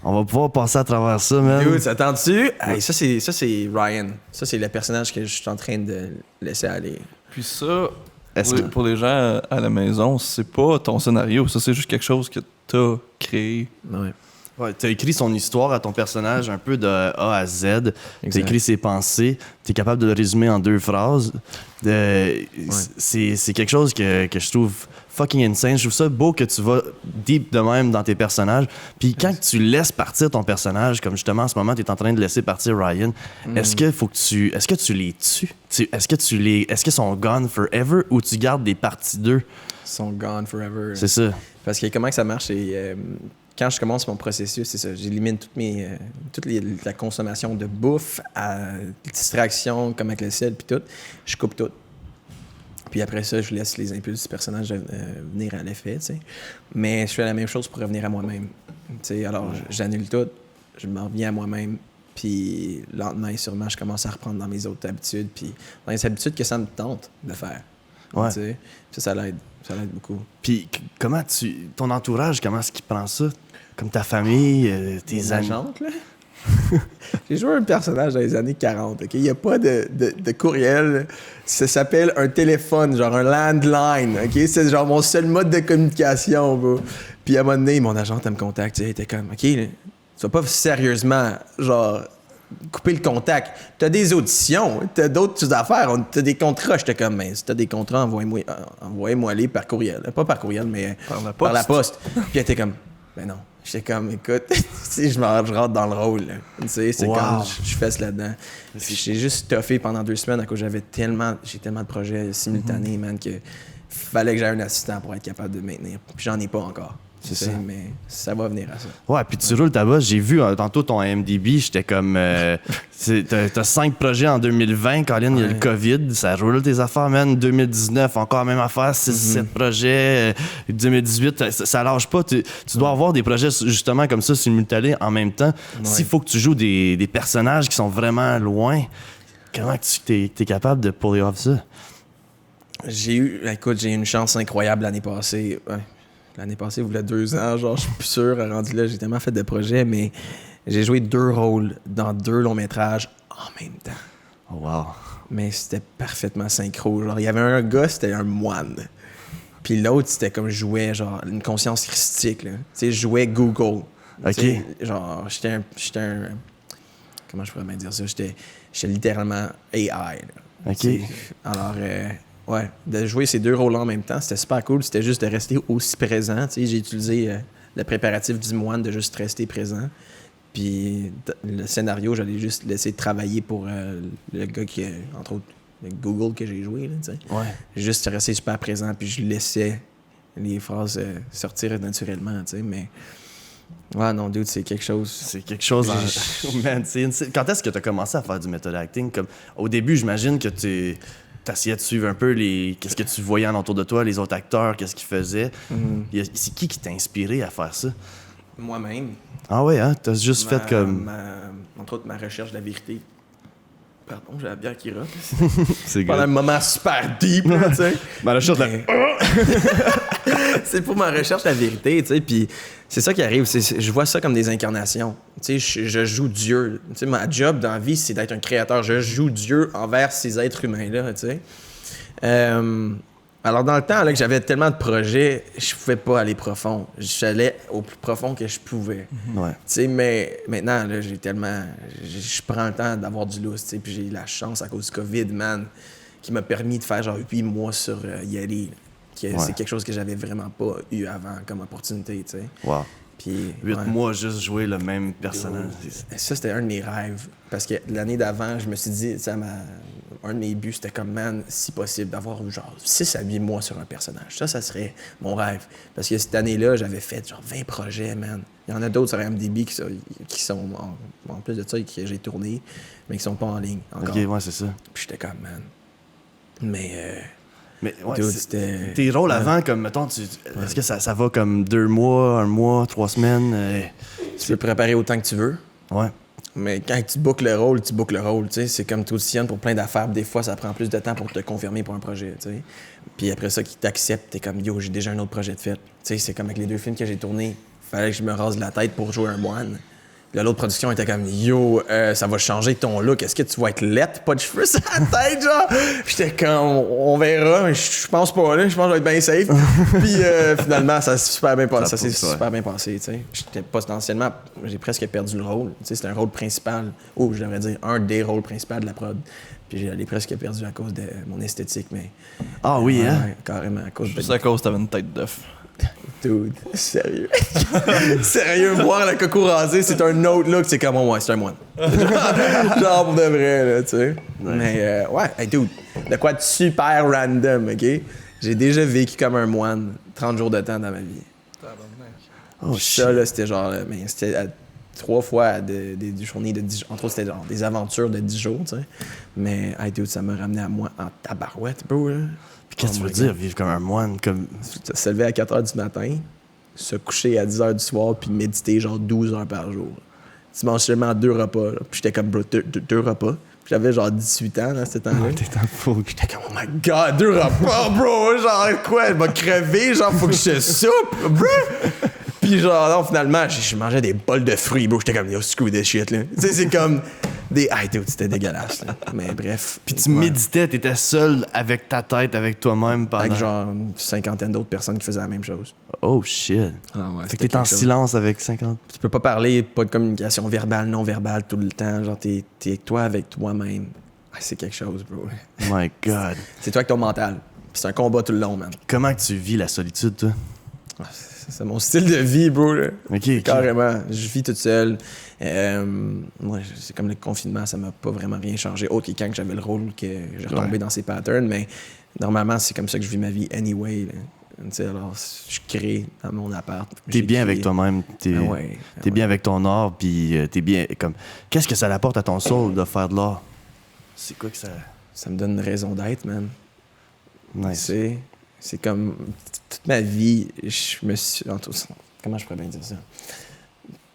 On va pouvoir passer à travers ça, man. Dude, t'attends-tu? Hey, ça, c'est Ryan. Ça, c'est le personnage que je suis en train de laisser aller. Puis ça, Est-ce que- pour les gens à la maison, c'est pas ton scénario, ça c'est juste quelque chose que t'as créé. Ouais. Ouais, t'as écrit son histoire à ton personnage un peu de A à Z. T'as Exact. écrit ses pensées. T'es capable de le résumer en 2 phrases. C'est quelque chose que je trouve fucking insane. Je trouve ça beau que tu vas deep de même dans tes personnages. Puis quand tu laisses partir ton personnage, comme justement en ce moment, t'es en train de laisser partir Ryan, est-ce que tu les tues? Est-ce qu'ils sont gone forever ou tu gardes des parties d'eux? Ils sont gone forever. C'est ça. Parce que comment que ça marche, c'est... quand je commence mon processus, c'est ça. J'élimine la consommation de bouffe, à distraction, comme avec le sel, puis tout. Je coupe tout. Puis après ça, je laisse les impulses du personnage venir à l'effet, tu sais. Mais je fais la même chose pour revenir à moi-même. Tu sais, alors, j'annule tout, je me reviens à moi-même, puis lentement et sûrement, je commence à reprendre dans mes autres habitudes, puis dans les habitudes que ça me tente de faire. Ouais. Tu sais, ça l'aide. Ça l'aide beaucoup. Puis ton entourage, comment est-ce qu'il prend ça? Comme ta famille, tes amis? agentes, là? J'ai joué un personnage dans les années 40, OK? Il n'y a pas de courriel. Ça s'appelle un téléphone, genre un landline, OK? C'est genre mon seul mode de communication, bro. Puis à un moment donné, mon agente, elle me contacte, elle était comme, OK, là, tu vas pas sérieusement, genre, couper le contact. T'as des auditions, t'as d'autres affaires, t'as des contrats. J'étais comme, mais si t'as des contrats, envoyez-moi-les par courriel. Pas par courriel, mais par la poste. Puis elle était comme, ben non. J'étais comme, écoute, je rentre dans le rôle. Tu sais, c'est comme, je fesse là-dedans. Puis j'ai juste toffé pendant 2 semaines à cause j'ai tellement de projets simultanés, man, que fallait que j'aie un assistant pour être capable de maintenir. Puis j'en ai pas encore. C'est ça. Mais ça va venir à ça. Ouais, puis tu roules ta bosse. J'ai vu tantôt ton IMDb, j'étais comme... t'as 5 projets en 2020, Colin, il y a le COVID, ça roule tes affaires, man. 2019, encore la même affaire, 6-7 projets. 2018, ça lâche pas. Tu dois avoir des projets justement comme ça, simultanés, en même temps. S'il faut que tu joues des personnages qui sont vraiment loin, comment tu t'es capable de puller off ça? J'ai eu une chance incroyable l'année passée. Ouais. L'année passée, il voulait 2 ans, genre, je suis plus sûr, rendu là, j'ai tellement fait de projets, mais j'ai joué 2 rôles dans 2 longs métrages en même temps. Oh, wow. Mais c'était parfaitement synchro. Genre, il y avait un gars, c'était un moine. Puis l'autre, c'était comme je jouais, genre, une conscience christique, là. Tu sais, je jouais Google. OK. T'sais, genre, j'étais un... Comment je pourrais bien dire ça? J'étais littéralement AI, là. OK. T'sais, alors... ouais, de jouer ces 2 rôles en même temps, c'était super cool. C'était juste de rester aussi présent. Tu sais, j'ai utilisé le préparatif du moine de juste rester présent. Puis le scénario, j'allais juste laisser travailler pour le gars qui, entre autres, le Google que j'ai joué. Là, tu sais. Ouais. Juste rester super présent, puis je laissais les phrases sortir naturellement. Tu sais, mais ouais, non, dude, c'est quelque chose. C'est quelque chose. Man, quand est-ce que tu as commencé à faire du method acting? Comme, au début, j'imagine que t'essayais de suivre un peu qu'est-ce que tu voyais entour de toi, les autres acteurs, qu'est-ce qu'ils faisaient. C'est qui t'a inspiré à faire ça? Moi-même. Ah ouais, hein? T'as juste fait comme... Entre autres, ma recherche de la vérité. Pardon, j'ai la bière qui rote. C'est Pendant un moment super deep, là, tu sais. Ma recherche de C'est pour ma recherche de la vérité, tu sais. Puis c'est ça qui arrive. Je vois ça comme des incarnations. Tu sais, je joue Dieu. Tu sais, ma job dans la vie, c'est d'être un créateur. Je joue Dieu envers ces êtres humains-là, tu sais. Alors, dans le temps là, que j'avais tellement de projets, je pouvais pas aller profond. J'allais au plus profond que je pouvais. Ouais. Tu sais, mais maintenant, là, j'ai tellement... Je prends le temps d'avoir du lousse, tu sais. Puis j'ai eu la chance, à cause du COVID, man, qui m'a permis de faire genre 8 mois sur Yali. C'est quelque chose que j'avais vraiment pas eu avant comme opportunité, tu sais. Wow. Puis, 8 mois juste jouer le même personnage. Ça, c'était un de mes rêves. Parce que l'année d'avant, je me suis dit, un de mes buts, c'était comme, man, si possible, d'avoir genre 6 à 8 mois sur un personnage. Ça serait mon rêve. Parce que cette année-là, j'avais fait genre 20 projets, man. Il y en a d'autres sur IMDb qui sont, en plus de ça, que j'ai tourné, mais qui sont pas en ligne encore. OK, ouais, c'est ça. Puis j'étais comme, man. Mais ouais, dude, c'était... Tes rôles avant, comme, mettons, est-ce que ça va comme 2 mois, 1 mois, 3 semaines? Tu peux préparer autant que tu veux. Ouais. Mais quand tu bookes le rôle, tu bookes le rôle, tu sais. C'est comme tu auditionnes pour plein d'affaires. Des fois, ça prend plus de temps pour te confirmer pour un projet, tu sais. Puis après ça, qu'ils t'acceptent, t'es comme, yo, j'ai déjà un autre projet de fait. Tu sais, c'est comme avec les 2 films que j'ai tournés. Fallait que je me rase la tête pour jouer un moine. Là, l'autre production était comme, yo, ça va changer ton look. Est-ce que tu vas être laite, pas de cheveux sur la tête, genre? J'étais comme, on verra, mais je pense pas, là. Je pense que je vais être bien safe. Puis finalement, ça s'est super bien passé. Ça s'est super bien passé, tu sais. J'étais potentiellement, j'ai presque perdu le rôle. Tu sais, c'était un rôle principal, ou je devrais dire un des rôles principaux de la prod. Puis j'ai presque perdu à cause de mon esthétique, mais... Ah oui, hein? Ouais, carrément, à cause de... Juste à cause que t'avais une tête d'œuf. Dude, sérieux. Sérieux, boire la coco rasée, c'est un autre look, c'est comme, ouais, c'est un moine. Genre pour de vrai, là, tu sais. Ouais. Mais, ouais, hey, dude, de quoi de super random, OK? J'ai déjà vécu comme un moine 30 jours de temps dans ma vie. Oh, ça, là, c'était genre, mais c'était 3 fois des journées de 10 jours. Entre autres, c'était genre des aventures de 10 jours, tu sais. Mais, hey, dude, ça m'a ramené à moi en tabarouette, bro, là. Qu'est-ce que tu veux dire, vivre comme un moine? Comme... Se lever à 4 h du matin, se coucher à 10 h du soir, puis méditer genre 12 heures par jour. Tu manges seulement 2 repas. Là. Puis j'étais comme, bro, 2 repas. Puis j'avais genre 18 ans à ce temps-là. T'es un fou. J'étais comme, oh my god, 2 repas, bro! Genre, quoi? Elle m'a crevé, genre, faut que je soupe, bro! Puis genre, non, finalement, je mangeais des bols de fruits, bro. J'étais comme, yo, screw this shit, là. Tu sais, c'est comme... dude, c'était dégueulasse. Là. Mais bref. Puis tu méditais, t'étais seul avec ta tête, avec toi-même pendant... Avec genre une cinquantaine d'autres personnes qui faisaient la même chose. Oh shit. Ah ouais, Fait que t'es en silence avec 50... Tu peux pas parler, pas de communication verbale, non verbale tout le temps. Genre, t'es toi avec toi-même. Ah, c'est quelque chose, bro. My God. C'est toi avec ton mental. Puis c'est un combat tout le long, man. Comment que tu vis la solitude, toi? Ah, c'est mon style de vie, bro. Là. OK. Carrément. Je vis toute seule. Moi, c'est comme le confinement, ça m'a pas vraiment rien changé. Autre que quand j'avais le rôle, que j'ai retombé dans ces patterns. Mais normalement, c'est comme ça que je vis ma vie anyway. Là. Tu sais, alors, je crée dans mon appart. T'es bien avec toi-même. T'es ouais. bien avec ton art, puis t'es bien... comme. Qu'est-ce que ça apporte à ton soul de faire de l'art? C'est quoi que ça... Ça me donne une raison d'être, man. Nice. C'est comme... Toute ma vie, je me suis... Comment je pourrais bien dire ça?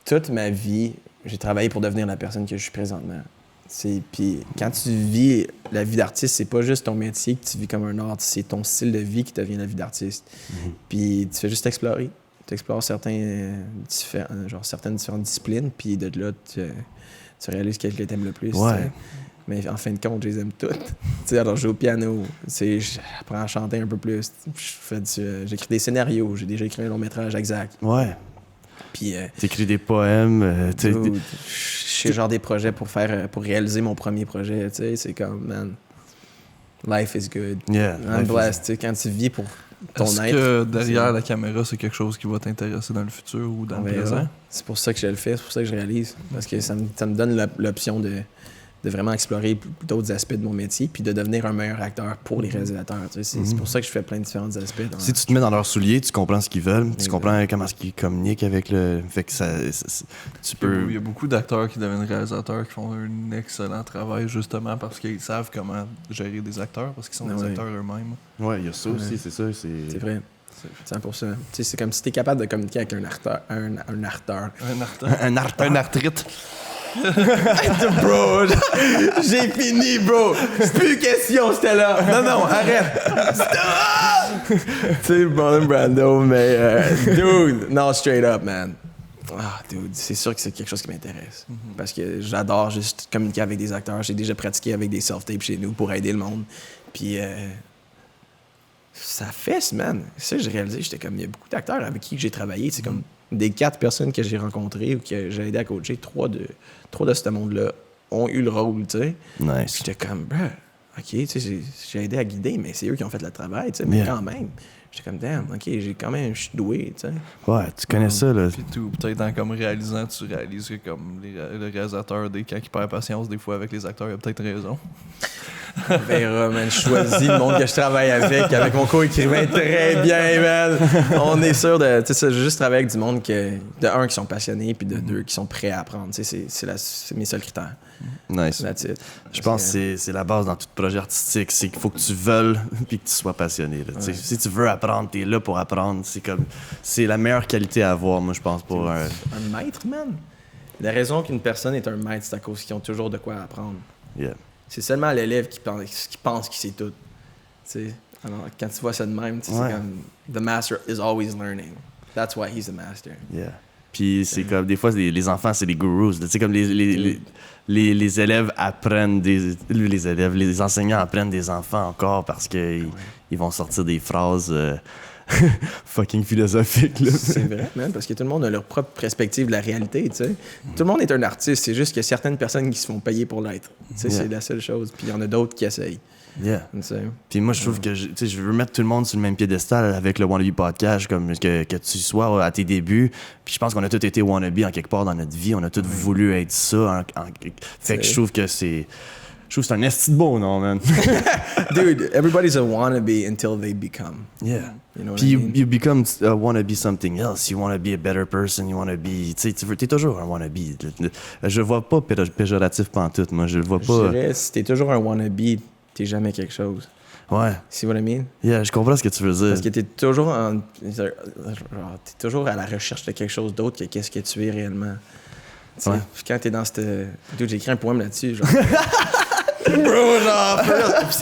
Toute ma vie, j'ai travaillé pour devenir la personne que je suis présentement. Puis quand tu vis la vie d'artiste, c'est pas juste ton métier que tu vis comme un art, c'est ton style de vie qui devient la vie d'artiste. Puis tu fais juste explorer. Tu explores certaines différentes disciplines, puis de là, tu réalises quelle que t'aimes le plus. Ouais. T'sais. Mais en fin de compte, je les aime toutes. Alors, je joue au piano, j'apprends à chanter un peu plus. J'écris des scénarios. J'ai déjà écrit un long métrage avec Zach. Ouais. Puis, t'écris des poèmes. je fais genre des projets pour réaliser mon premier projet. C'est comme, man, life is good. Yeah, I'm blessed. Quand tu vis pour ton Est-ce être. que derrière la caméra, c'est quelque chose qui va t'intéresser dans le futur ou dans le présent? C'est pour ça que je le fais, c'est pour ça que je réalise. Parce que ça me donne l'option de vraiment explorer d'autres aspects de mon métier puis de devenir un meilleur acteur pour les réalisateurs. C'est pour ça que je fais plein de différents aspects. Si tu te mets dans leurs souliers, tu comprends ce qu'ils veulent, tu comprends comment ils communiquent avec le... Fait que tu peux... Il y a beaucoup d'acteurs qui deviennent réalisateurs qui font un excellent travail justement parce qu'ils savent comment gérer des acteurs, parce qu'ils sont des acteurs eux-mêmes. Ouais, il y a ça aussi, c'est ça. C'est vrai. 100%. C'est comme si t'es capable de communiquer avec un arteur. Un arthrite. Bro, j'ai fini, bro. C'est plus question, c'était là. Non, arrête. Tu sais, Marlon Brando, mais dude, non, straight up, man. Ah, dude, c'est sûr que c'est quelque chose qui m'intéresse. Parce que j'adore juste communiquer avec des acteurs. J'ai déjà pratiqué avec des self-tapes chez nous pour aider le monde. Puis ça fesse, man. C'est ça que j'ai réalisé. J'étais comme, il y a beaucoup d'acteurs avec qui j'ai travaillé. C'est comme des 4 personnes que j'ai rencontrées ou que j'ai aidé à coacher, 3 de ce monde-là ont eu le rôle, tu sais. Nice. J'étais comme, OK, tu sais, j'ai aidé à guider, mais c'est eux qui ont fait le travail, tu sais. Mais quand même, j'étais comme, damn, OK, je suis doué, tu sais. Ouais, tu connais ça, là. Puis tout, peut-être en comme réalisant, tu réalises que comme le réalisateur, quand il perd patience des fois avec les acteurs, il a peut-être raison. On verra, man. Je choisis le monde que je travaille avec mon co-écrivain très bien, man. On est sûr de. Tu sais, juste travailler avec du monde de qui sont passionnés, puis de 2 qui sont prêts à apprendre. Tu sais, c'est mes seuls critères. Nice. That's it. Je pense que c'est la base dans tout projet artistique. C'est qu'il faut que tu veuilles puis que tu sois passionné. Là. Ouais. Si tu veux apprendre, t'es là pour apprendre. C'est la meilleure qualité à avoir, moi, je pense, pour un maître, man. La raison qu'une personne est un maître, c'est à cause qu'ils ont toujours de quoi apprendre. Yeah. C'est seulement l'élève qui pense qu'il sait tout. T'sais, alors, quand tu vois ça de même, c'est comme « The master is always learning. That's why he's the master. » Yeah. Puis c'est comme, des fois, les enfants, c'est des gurus. Tu sais, comme les élèves apprennent les enseignants apprennent des enfants encore parce qu'ils vont sortir des phrases fucking philosophiques. Là. C'est vrai, man, parce que tout le monde a leur propre perspective de la réalité, tu sais. Tout le monde est un artiste, c'est juste qu'il y a certaines personnes qui se font payer pour l'être. Tu sais, c'est la seule chose. Puis il y en a d'autres qui essayent. Yeah. Puis moi, je trouve que je veux mettre tout le monde sur le même piédestal avec le Wannabe Podcast, comme que tu sois à tes débuts. Puis je pense qu'on a tous été wannabe en quelque part dans notre vie. On a tous voulu être ça. Fait que je trouve que c'est un esti de beau, non, man? Dude, everybody's a wannabe until they become. Yeah. You know what Puis I mean? you become wanna be something else. You wanna be a better person. You wanna be... Tu sais, t'es toujours un wannabe. Je vois pas péjoratif pantoute, moi. Je le vois pas... Je dirais, si t'es toujours un wannabe, t'es jamais quelque chose. Ouais. See what I mean? Yeah, je comprends ce que tu veux dire. Parce que t'es toujours à la recherche de quelque chose d'autre que qu'est-ce que tu es réellement. Ouais. Quand t'es dans cette... Dude, j'ai écrit un poème là-dessus, genre... Bro, genre...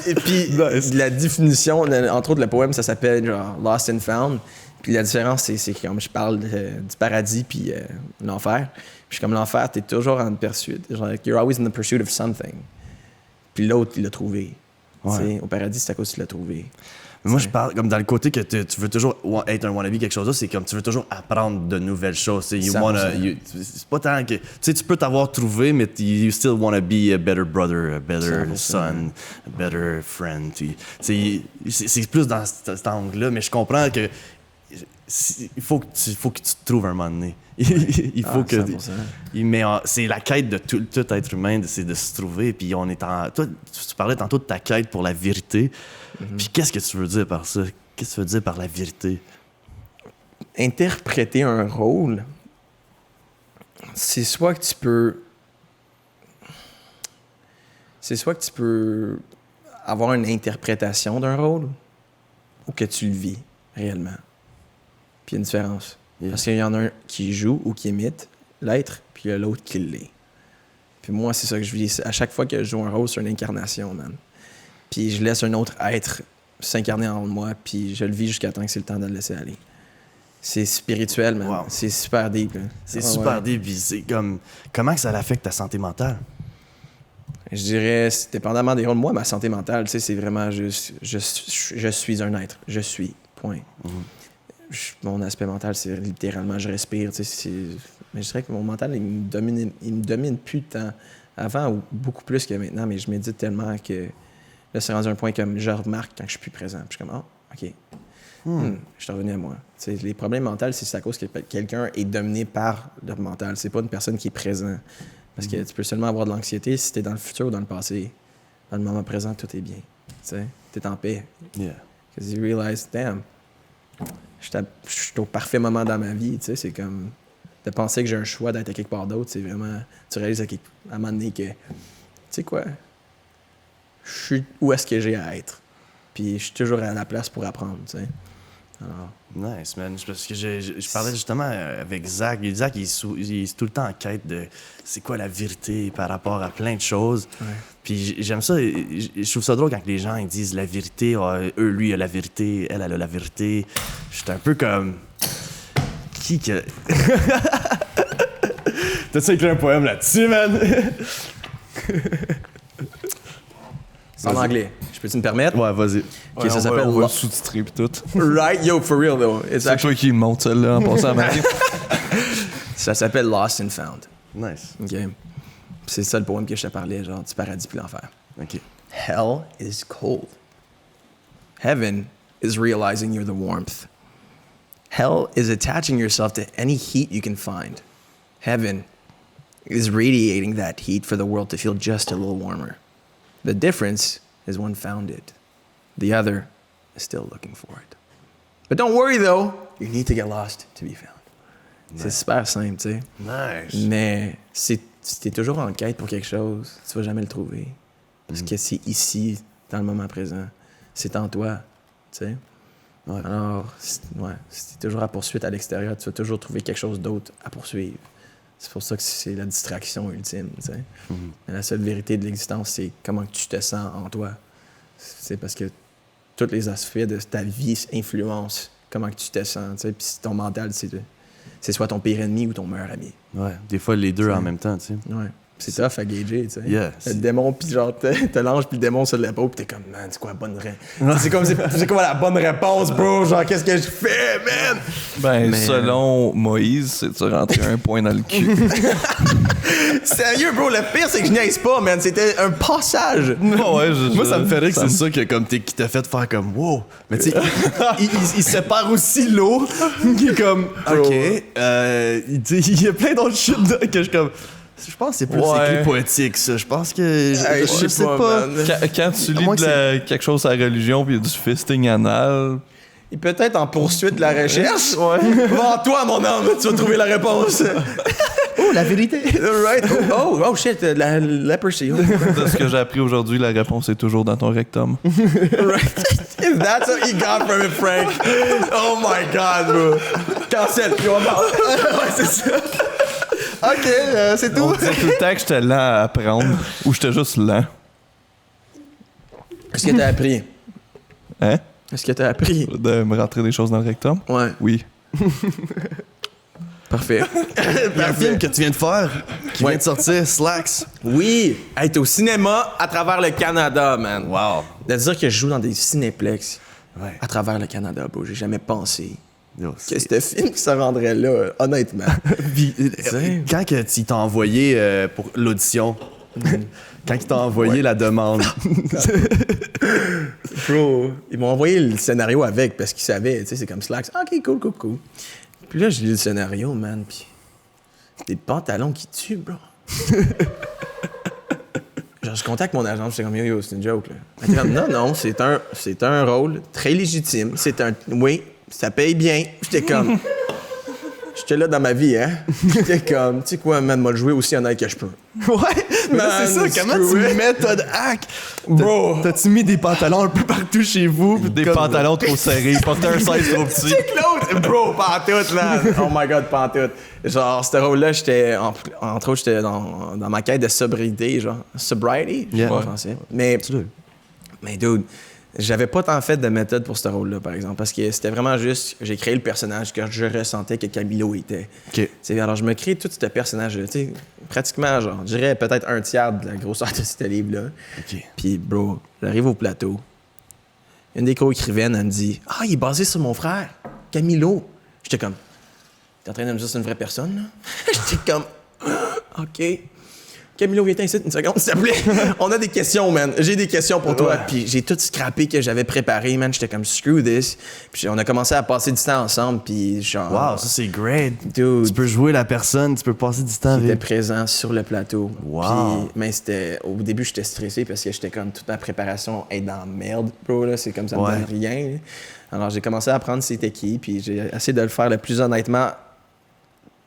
Et puis, la définition, entre autres, le poème, ça s'appelle, genre, « Lost and Found ». Puis la différence, c'est comme je parle du paradis puis l'enfer. Puis comme l'enfer, t'es toujours en poursuite. Genre, you're always in the pursuit of something. Puis l'autre, il l'a trouvé. Ouais. Au paradis, c'est à cause que tu l'as trouvé. Mais moi, je parle comme dans le côté que tu veux toujours être un wannabe, quelque chose d'autre, c'est comme tu veux toujours apprendre de nouvelles choses. C'est pas tant que. Tu sais, tu peux t'avoir trouvé, mais you still wanna be a better brother, a better 100%. son, a better friend. C'est plus dans cet angle-là, mais je comprends que. Il faut que tu te trouves un moment donné. Il faut que. 100%. Mais c'est la quête de tout être humain, c'est de se trouver. Puis on est en. Toi, tu parlais tantôt de ta quête pour la vérité. Puis qu'est-ce que tu veux dire par ça? Qu'est-ce que tu veux dire par la vérité? Interpréter un rôle, c'est soit que tu peux. C'est soit que tu peux avoir une interprétation d'un rôle ou que tu le vis réellement. Puis il y a une différence. Yeah. Parce qu'il y en a un qui joue ou qui imite l'être, puis il y a l'autre qui l'est. Puis moi, c'est ça que je vis. À chaque fois que je joue un rôle, c'est une incarnation, man. Puis je laisse un autre être s'incarner en moi, puis je le vis jusqu'à temps que c'est le temps de le laisser aller. C'est spirituel, man. Wow. C'est super deep, là. C'est Ah, super ouais. deep. Puis c'est comme. Comment que ça affecte ta santé mentale? Je dirais, dépendamment des rôles, moi, ma santé mentale, tu sais, c'est vraiment juste, je suis un être. Je suis, point. Mon aspect mental, c'est littéralement, je respire, tu sais, mais je dirais que mon mental, il me domine plus de temps. Avant, ou beaucoup plus que maintenant, mais je médite tellement que là, c'est rendu un point que je remarque quand je suis plus présent. Puis je suis comme, OK. Je suis revenu à moi. Tu sais, les problèmes mentaux, c'est à cause que quelqu'un est dominé par le mental. C'est pas une personne qui est présente. Parce que tu peux seulement avoir de l'anxiété si tu es dans le futur ou dans le passé. Dans le moment présent, tout est bien. Tu es en paix. Yeah. Because you realize, damn, je suis au parfait moment dans ma vie. Tu sais, c'est comme de penser que j'ai un choix d'être à quelque part d'autre. C'est vraiment, tu réalises à un moment donné que, tu sais quoi, je suis où est-ce que j'ai à être. Puis je suis toujours à la place pour apprendre, tu sais. Alors, Nice, man. Parce que je parlais justement avec Zach. Zach, il est tout le temps en quête de c'est quoi la vérité par rapport à plein de choses. ouais. Puis j'aime ça. Je trouve ça drôle quand les gens ils disent la vérité. Lui, il a la vérité. Elle a la vérité. J'étais un peu comme. Qui que. T'as-tu écrit un poème là-dessus, man? C'est en anglais. Je peux-tu me permettre? Ouais, vas-y. Ok, ça s'appelle On va le Lost. sous-titrer pis tout. Right? Yo, for real, though. It's C'est actually... toi qui monte celle-là en passant à Marie. Ça s'appelle Lost and Found. Nice. OK? C'est ça le poème que je te parlais, genre du paradis puis l'enfer. OK. Hell is cold. Heaven is realizing you're the warmth. Hell is attaching yourself to any heat you can find. Heaven is radiating that heat for the world to feel just a little warmer. The difference is one found it. The other is still looking for it. But don't worry though, you need to get lost to be found. C'est super simple, tu sais. Nice. Mais si t'es toujours en quête pour quelque chose, tu vas jamais le trouver. Parce que c'est ici, dans le moment présent. C'est en toi, tu sais. Ouais. Alors, si t'es toujours à poursuite à l'extérieur, tu vas toujours trouver quelque chose d'autre à poursuivre. C'est pour ça que c'est la distraction ultime, tu sais. Mais la seule vérité de l'existence, c'est comment tu te sens en toi. C'est parce que tous les aspects de ta vie influencent comment tu te sens, tu sais. Puis ton mental, c'est soit ton pire ennemi ou ton meilleur ami. Ouais. Des fois, les deux en même temps, tu sais. Ouais. C'est tough à gager, tu sais. Yeah, Le démon, puis genre, t'as l'ange, puis le démon sur l'épaule, puis t'es comme, man, c'est quoi la bonne réponse? C'est quoi la bonne réponse, bro? Genre, qu'est-ce que je fais, man? Ben, Mais, selon Moïse, c'est de se rentrer un point dans le cul. Sérieux, bro, le pire, c'est que je niaise pas, man. C'était un passage. Ouais, Moi, ça me fait rire que c'est ça que, comme qui t'a fait faire comme wow. Mais tu sais, il sépare aussi l'eau. Qui est comme OK. Il y a plein d'autres shit là, que je comme. Je pense que c'est plus Ouais. écrit poétique, ça. Je pense que. Hey, je sais pas. man. Quand tu À moins lis que quelque chose à la religion pis il y a du fisting anal. Il peut être en poursuite de la recherche. Ouais. Va en toi, mon homme, tu vas trouver la réponse. Oh, la vérité. Right? Oh, shit, la leprosy. De ce que j'ai appris aujourd'hui, la réponse est toujours dans ton rectum. Right? If that's what you got from it, Frank. Oh my God, bro. Cancel, puis on parle. Ouais, c'est ça. OK, c'est tout. On disait tout le temps que j'étais lent à apprendre ou j'étais juste lent. Est-ce que t'as appris? Hein? Est-ce que t'as appris? De me rentrer des choses dans le rectum? Ouais. Oui. Parfait. Il y a un film que tu viens de faire, qui vient de sortir, Slacks. Oui! Hey, t'es au cinéma à travers le Canada, man. Wow. De dire que je joue dans des cinéplex Ouais. à travers le Canada, bro, j'ai jamais pensé Yo, que c'était film qui se rendrait là, honnêtement. Puis, sais. quand que tu t'as envoyé pour l'audition, quand il t'a envoyé la demande, Bro, ils m'ont envoyé le scénario avec parce qu'ils savaient, tu sais, c'est comme Slacks. OK, cool. Puis là, j'ai lu le scénario, man, puis des pantalons qui tuent, bro. Genre, je contacte mon agent, j'étais comme, yo, c'est une joke, là. Elle était comme, non, c'est un rôle très légitime. Oui, ça paye bien. J'étais comme, j'étais là dans ma vie, hein. J'étais comme, tu sais quoi, man, m'a joué aussi honnête que je peux. ouais, mais là, c'est ça, comment tu screw it. méthode hack? Bro. T'as-tu mis des pantalons un peu partout chez vous? Des pantalons trop serrés, porter un size trop petit. C'est Claude! Bro, pantoute, là! Oh my God, pantoute. Genre, ce rôle-là, j'étais... Entre autres, j'étais dans ma quête de sobriété, genre. Sobriety? Je sais pas en français. Mais dude, j'avais pas tant fait de méthode pour ce rôle-là, par exemple, parce que c'était vraiment juste... J'ai créé le personnage que je ressentais que Camilo était. OK. T'sais, alors, je me crée tout ce personnage-là, tu sais, pratiquement, genre, je dirais peut-être un tiers de la grosseur de ce livre-là. OK. Puis, bro, j'arrive au plateau. Une des co-écrivaines, elle me dit « Ah, il est basé sur mon frère, Camilo. » J'étais comme « T'es en train de me dire que c'est une vraie personne, là? » J'étais comme « OK. Camilo, viens ici une seconde, s'il te plaît. On a des questions, man. J'ai des questions pour toi. » Puis j'ai tout scrappé que j'avais préparé, man. J'étais comme « Screw this. » Puis on a commencé à passer du temps ensemble, puis genre... Wow, ça c'est great. Dude, Tu peux jouer la personne, tu peux passer du temps j'étais avec. présent sur le plateau. Wow. Puis, mais au début, j'étais stressé parce que j'étais comme toute ma préparation est dans la merde, bro. Là, c'est comme ça me donne rien. Là. Alors, j'ai commencé à apprendre c'était qui, puis j'ai essayé de le faire le plus honnêtement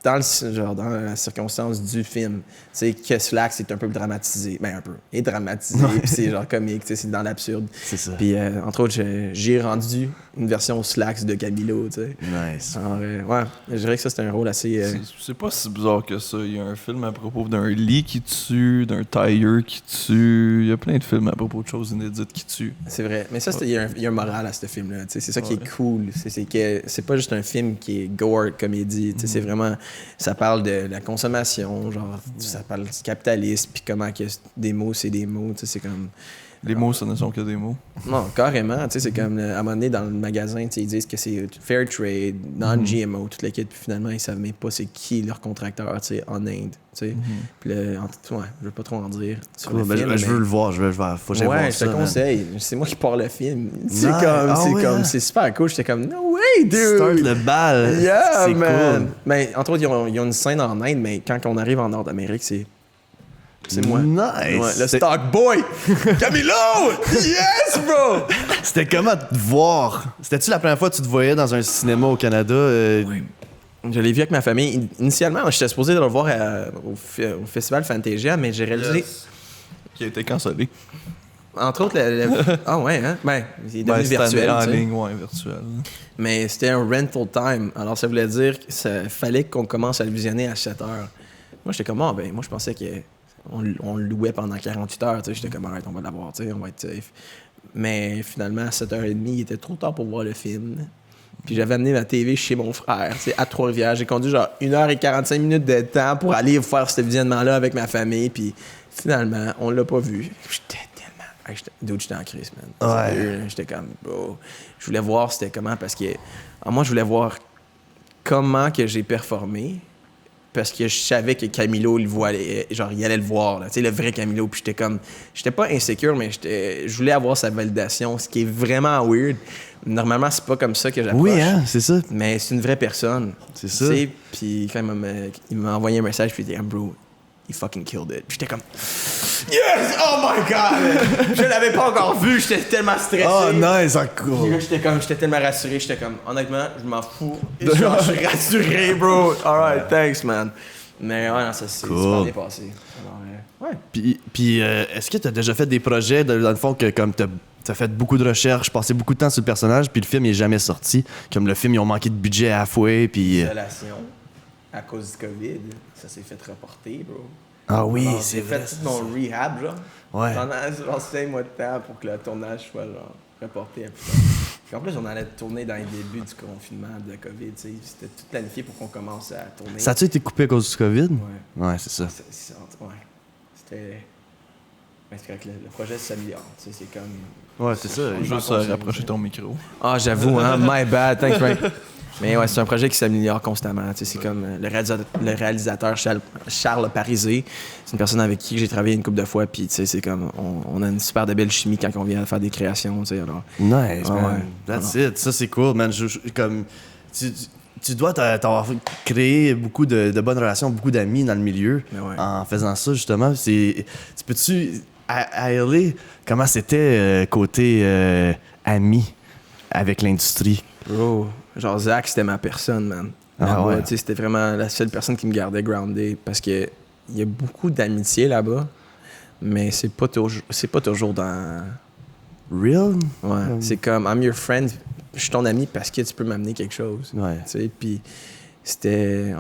dans la circonstance du film. Tu sais, que Slack, c'est un peu dramatisé. Ben, un peu. Et dramatisé, puis c'est genre comique, tu sais, c'est dans l'absurde. C'est ça. Puis, entre autres, j'ai rendu une version Slacks de Camilo, tu sais. Nice. Alors, ouais, je dirais que ça, c'était un rôle assez... C'est pas si bizarre que ça. Il y a un film à propos d'un lit qui tue, d'un tailleur qui tue. Il y a plein de films à propos de choses inédites qui tuent. C'est vrai. Mais ça, il y a un moral à ce film-là. C'est ça qui est cool. C'est que c'est pas juste un film qui est gore comédie. C'est vraiment... Ça parle de la consommation, genre, ça parle du capitalisme, puis comment que des mots, c'est des mots. C'est comme... Les mots, ce ne sont que des mots. Non, carrément. C'est comme, à un moment donné, dans le magasin, ils disent que c'est fair trade, non-GMO, toute la kit, puis finalement, ils savent même pas c'est qui leur contracteur en Inde. Puis je veux pas trop en dire. Sur le film, je veux le voir, faut que j'aille voir je ça. te conseille. C'est moi qui pars le film. C'est super cool. J'étais comme, no way, dude! Start le bal. Yeah, c'est man! cool. Mais entre autres, ils ont une scène en Inde, mais quand on arrive en Nord d'Amérique, c'est moi. Nice. Ouais, le stock boy! Camilo! Yes, bro! C'était comment te voir? C'était-tu la première fois que tu te voyais dans un cinéma au Canada? Oui. Je l'ai vu avec ma famille. Initialement, j'étais supposé le voir au Festival Fantasia, mais j'ai réalisé... Qui a été cancellé. Entre autres, ah ouais, hein? Ben, il est devenu virtuel. En tu sais. ligne, ouais, virtuel. Mais c'était un rental time. Alors, ça voulait dire qu'il fallait qu'on commence à le visionner à 7 heures. Moi, j'étais comme, moi, je pensais qu'on le louait pendant 48 heures. Tu sais. J'étais comme, arrête, on va l'avoir, tu sais, on va être safe. Mais finalement, à 7h30, il était trop tard pour voir le film. Puis j'avais amené ma TV chez mon frère, tu sais, à Trois-Rivières. J'ai conduit genre 1h45 de temps pour aller faire ce visionnement-là avec ma famille. Puis finalement, on l'a pas vu. J'étais tellement... J'étais en crise, man. Ouais. Sérieux, là. J'étais comme, bro. Je voulais voir c'était comment, parce que... moi, je voulais voir comment que j'ai performé, parce que je savais que Camilo, il allait le voir, tu sais, le vrai Camilo. Puis j'étais comme... J'étais pas insécure, mais je voulais avoir sa validation, ce qui est vraiment weird. Normalement, c'est pas comme ça que j'approche. Oui, hein, c'est ça. Mais c'est une vraie personne. C'est ça. Tu sais, puis quand il m'a envoyé un message, puis il dit, bro, he fucking killed it. Puis j'étais comme, yes! Oh my God! Je l'avais pas encore vu, j'étais tellement stressé. Oh, nice, Puis cool. là, j'étais tellement rassuré, j'étais comme, honnêtement, je m'en fous. Genre, je suis rassuré, bro. Alright, thanks, man. Mais ouais, non, ça s'est super bien passé. Alors, ouais. Puis est-ce que tu as déjà fait des projets, dans le fond, que comme t'as fait beaucoup de recherches, passé beaucoup de temps sur le personnage, puis le film il est jamais sorti. Comme le film, ils ont manqué de budget à fouet, puis... Isolation, à cause du COVID, ça s'est fait reporter, bro. Ah oui, Alors, c'est j'ai vrai. fait tout mon rehab, genre. Ouais. Pendant genre 5 mois de temps pour que le tournage soit genre reporté à plus tard. Puis en plus, on allait tourner dans les débuts du confinement de la COVID, tu sais. C'était tout planifié pour qu'on commence à tourner. Ça a-tu été coupé à cause du COVID? Ouais. Ouais, c'est ça. Ouais. C'était... Mais c'est correct, le projet s'améliore, tu sais, c'est comme... Ouais, c'est ça. Juste rapprocher ton micro. Ah, j'avoue, hein, my bad, thanks, Frank. Mais ouais, c'est un projet qui s'améliore constamment. Tu sais, c'est comme le réalisateur Charles Parisé. C'est une personne avec qui j'ai travaillé une couple de fois. Puis, tu sais, c'est comme on a une super de belle chimie quand on vient faire des créations. Tu sais, alors. Nice, man. Ouais. That's it. Ça, c'est cool, man. Comme, tu dois t'avoir créé beaucoup de bonnes relations, beaucoup d'amis dans le milieu Ouais. en faisant ça, justement. Peux-tu aérer comment c'était côté ami avec l'industrie? Bro, genre Zach, c'était ma personne, man. Ah Là-bas, ouais. tu sais, c'était vraiment la seule personne qui me gardait grounded parce que il y a beaucoup d'amitié là-bas, mais c'est pas toujours dans... Real? Ouais, c'est comme I'm your friend, je suis ton ami parce que tu peux m'amener quelque chose. Ouais. Tu sais, puis c'était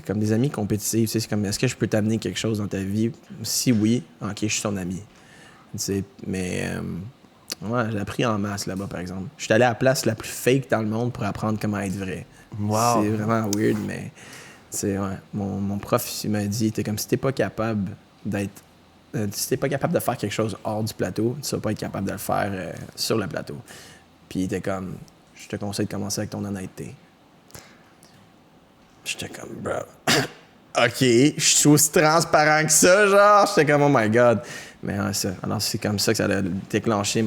comme des amis compétitifs. Tu sais, c'est comme est-ce que je peux t'amener quelque chose dans ta vie? Si oui, ok, je suis ton ami. Tu sais, mais ouais, j'ai appris en masse là-bas, par exemple. Je suis allé à la place la plus fake dans le monde pour apprendre comment être vrai. Wow. C'est vraiment weird, mais c'est ouais. Mon prof, il m'a dit, t'es comme si t'es pas capable d'être. Si t'es pas capable de faire quelque chose hors du plateau, tu vas pas être capable de le faire sur le plateau. Puis il était comme, je te conseille de commencer avec ton honnêteté. J'étais comme, bro, ok, je suis aussi transparent que ça, genre. J'étais comme, oh my god. Mais ouais, ça. Alors c'est comme ça que ça a déclenché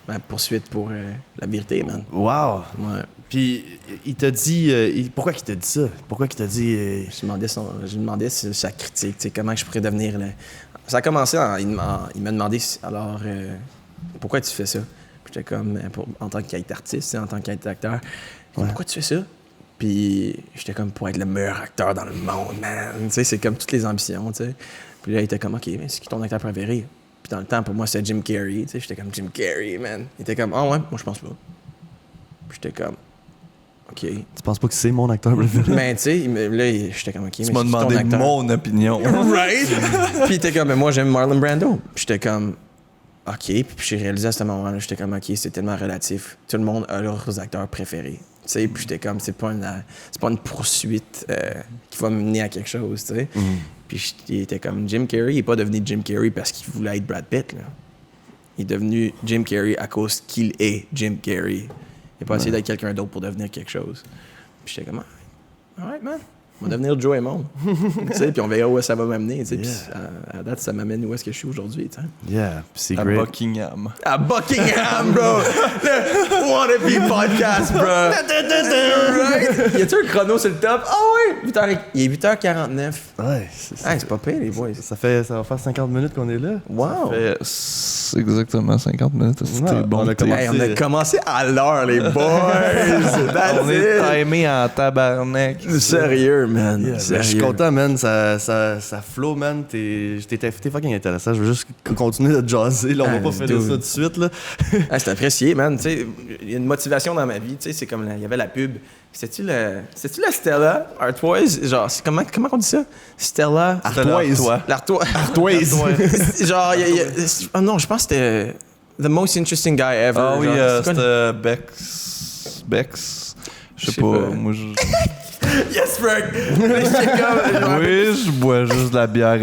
ma poursuite pour la vérité, man. Wow. Ouais. Puis, il t'a dit... pourquoi il t'a dit ça? Pourquoi il t'a dit... Je lui demandais sa critique, tu sais, comment je pourrais devenir... Ça a commencé il m'a demandé, alors, pourquoi tu fais ça? Puis j'étais comme, en tant qu'artiste, en tant qu'acteur, pourquoi tu fais ça? Puis j'étais comme, pour être le meilleur acteur dans le monde, man. Tu sais, c'est comme toutes les ambitions, tu sais. Puis là, il était comme, OK, mais c'est qui ton acteur préféré? Puis dans le temps, pour moi, c'était Jim Carrey, tu sais. J'étais comme, Jim Carrey, man. Il était comme, ah ouais, moi, je pense pas. Puis j'étais comme, OK. Tu penses pas que c'est mon acteur préféré? Mais tu sais, là, j'étais comme, OK, mais Tu m'as c'est qui ton demandé acteur? mon opinion. Right? Puis il était comme, mais moi, j'aime Marlon Brando. Puis j'étais comme, OK. Puis j'ai réalisé à ce moment-là, j'étais comme, OK, c'est tellement relatif. Tout le monde a leurs acteurs préférés. Tu sais, puis j'étais comme, c'est pas une poursuite qui va me mener à quelque chose, tu sais. Puis il était comme, Jim Carrey, il est pas devenu Jim Carrey parce qu'il voulait être Brad Pitt, là. Il est devenu Jim Carrey à cause qu'il est Jim Carrey. Il n'a pas essayé d'être quelqu'un d'autre pour devenir quelque chose. Puis j'étais comme, alright, man. On va devenir Joe et Monde. Tu sais, puis on verra où ça va m'amener. Tu sais, puis à date, ça m'amène où est-ce que je suis aujourd'hui. Tu sais. Yeah, c'est À great. Buckingham. À Buckingham, bro! Le Wannabe Podcast, bro! Right? Y a-tu un chrono sur le top? Ah ouais! Il est 8h49. Ouais, C'est pas pire, les boys. ça va faire 50 minutes qu'on est là. Wow! C'est exactement 50 minutes. C'était Ouais, bon. on a commencé- Hey, on a commencé à l'heure, les boys! That's On est it! timé en tabarnak. Sérieux, man. Yeah, Sérieux. je suis content, man. Ça flow, man. T'es fucking intéressant. Je veux juste continuer de jaser. Là, on va pas faire dude. ça tout de suite. Là. C'est apprécié, man. Tu sais, il y a une motivation dans ma vie. Tu sais, c'est comme il y avait la pub. C'était-tu la Stella Artoise? Genre, comment on dit ça? Stella Artoise. Artoise. Genre, oh non, je pense que c'était The Most Interesting Guy Ever. Ah oui, genre, c'est quoi c'était Bex. Je sais pas. Moi, Yes, Frank! J'étais comme, oui, je bois juste de la bière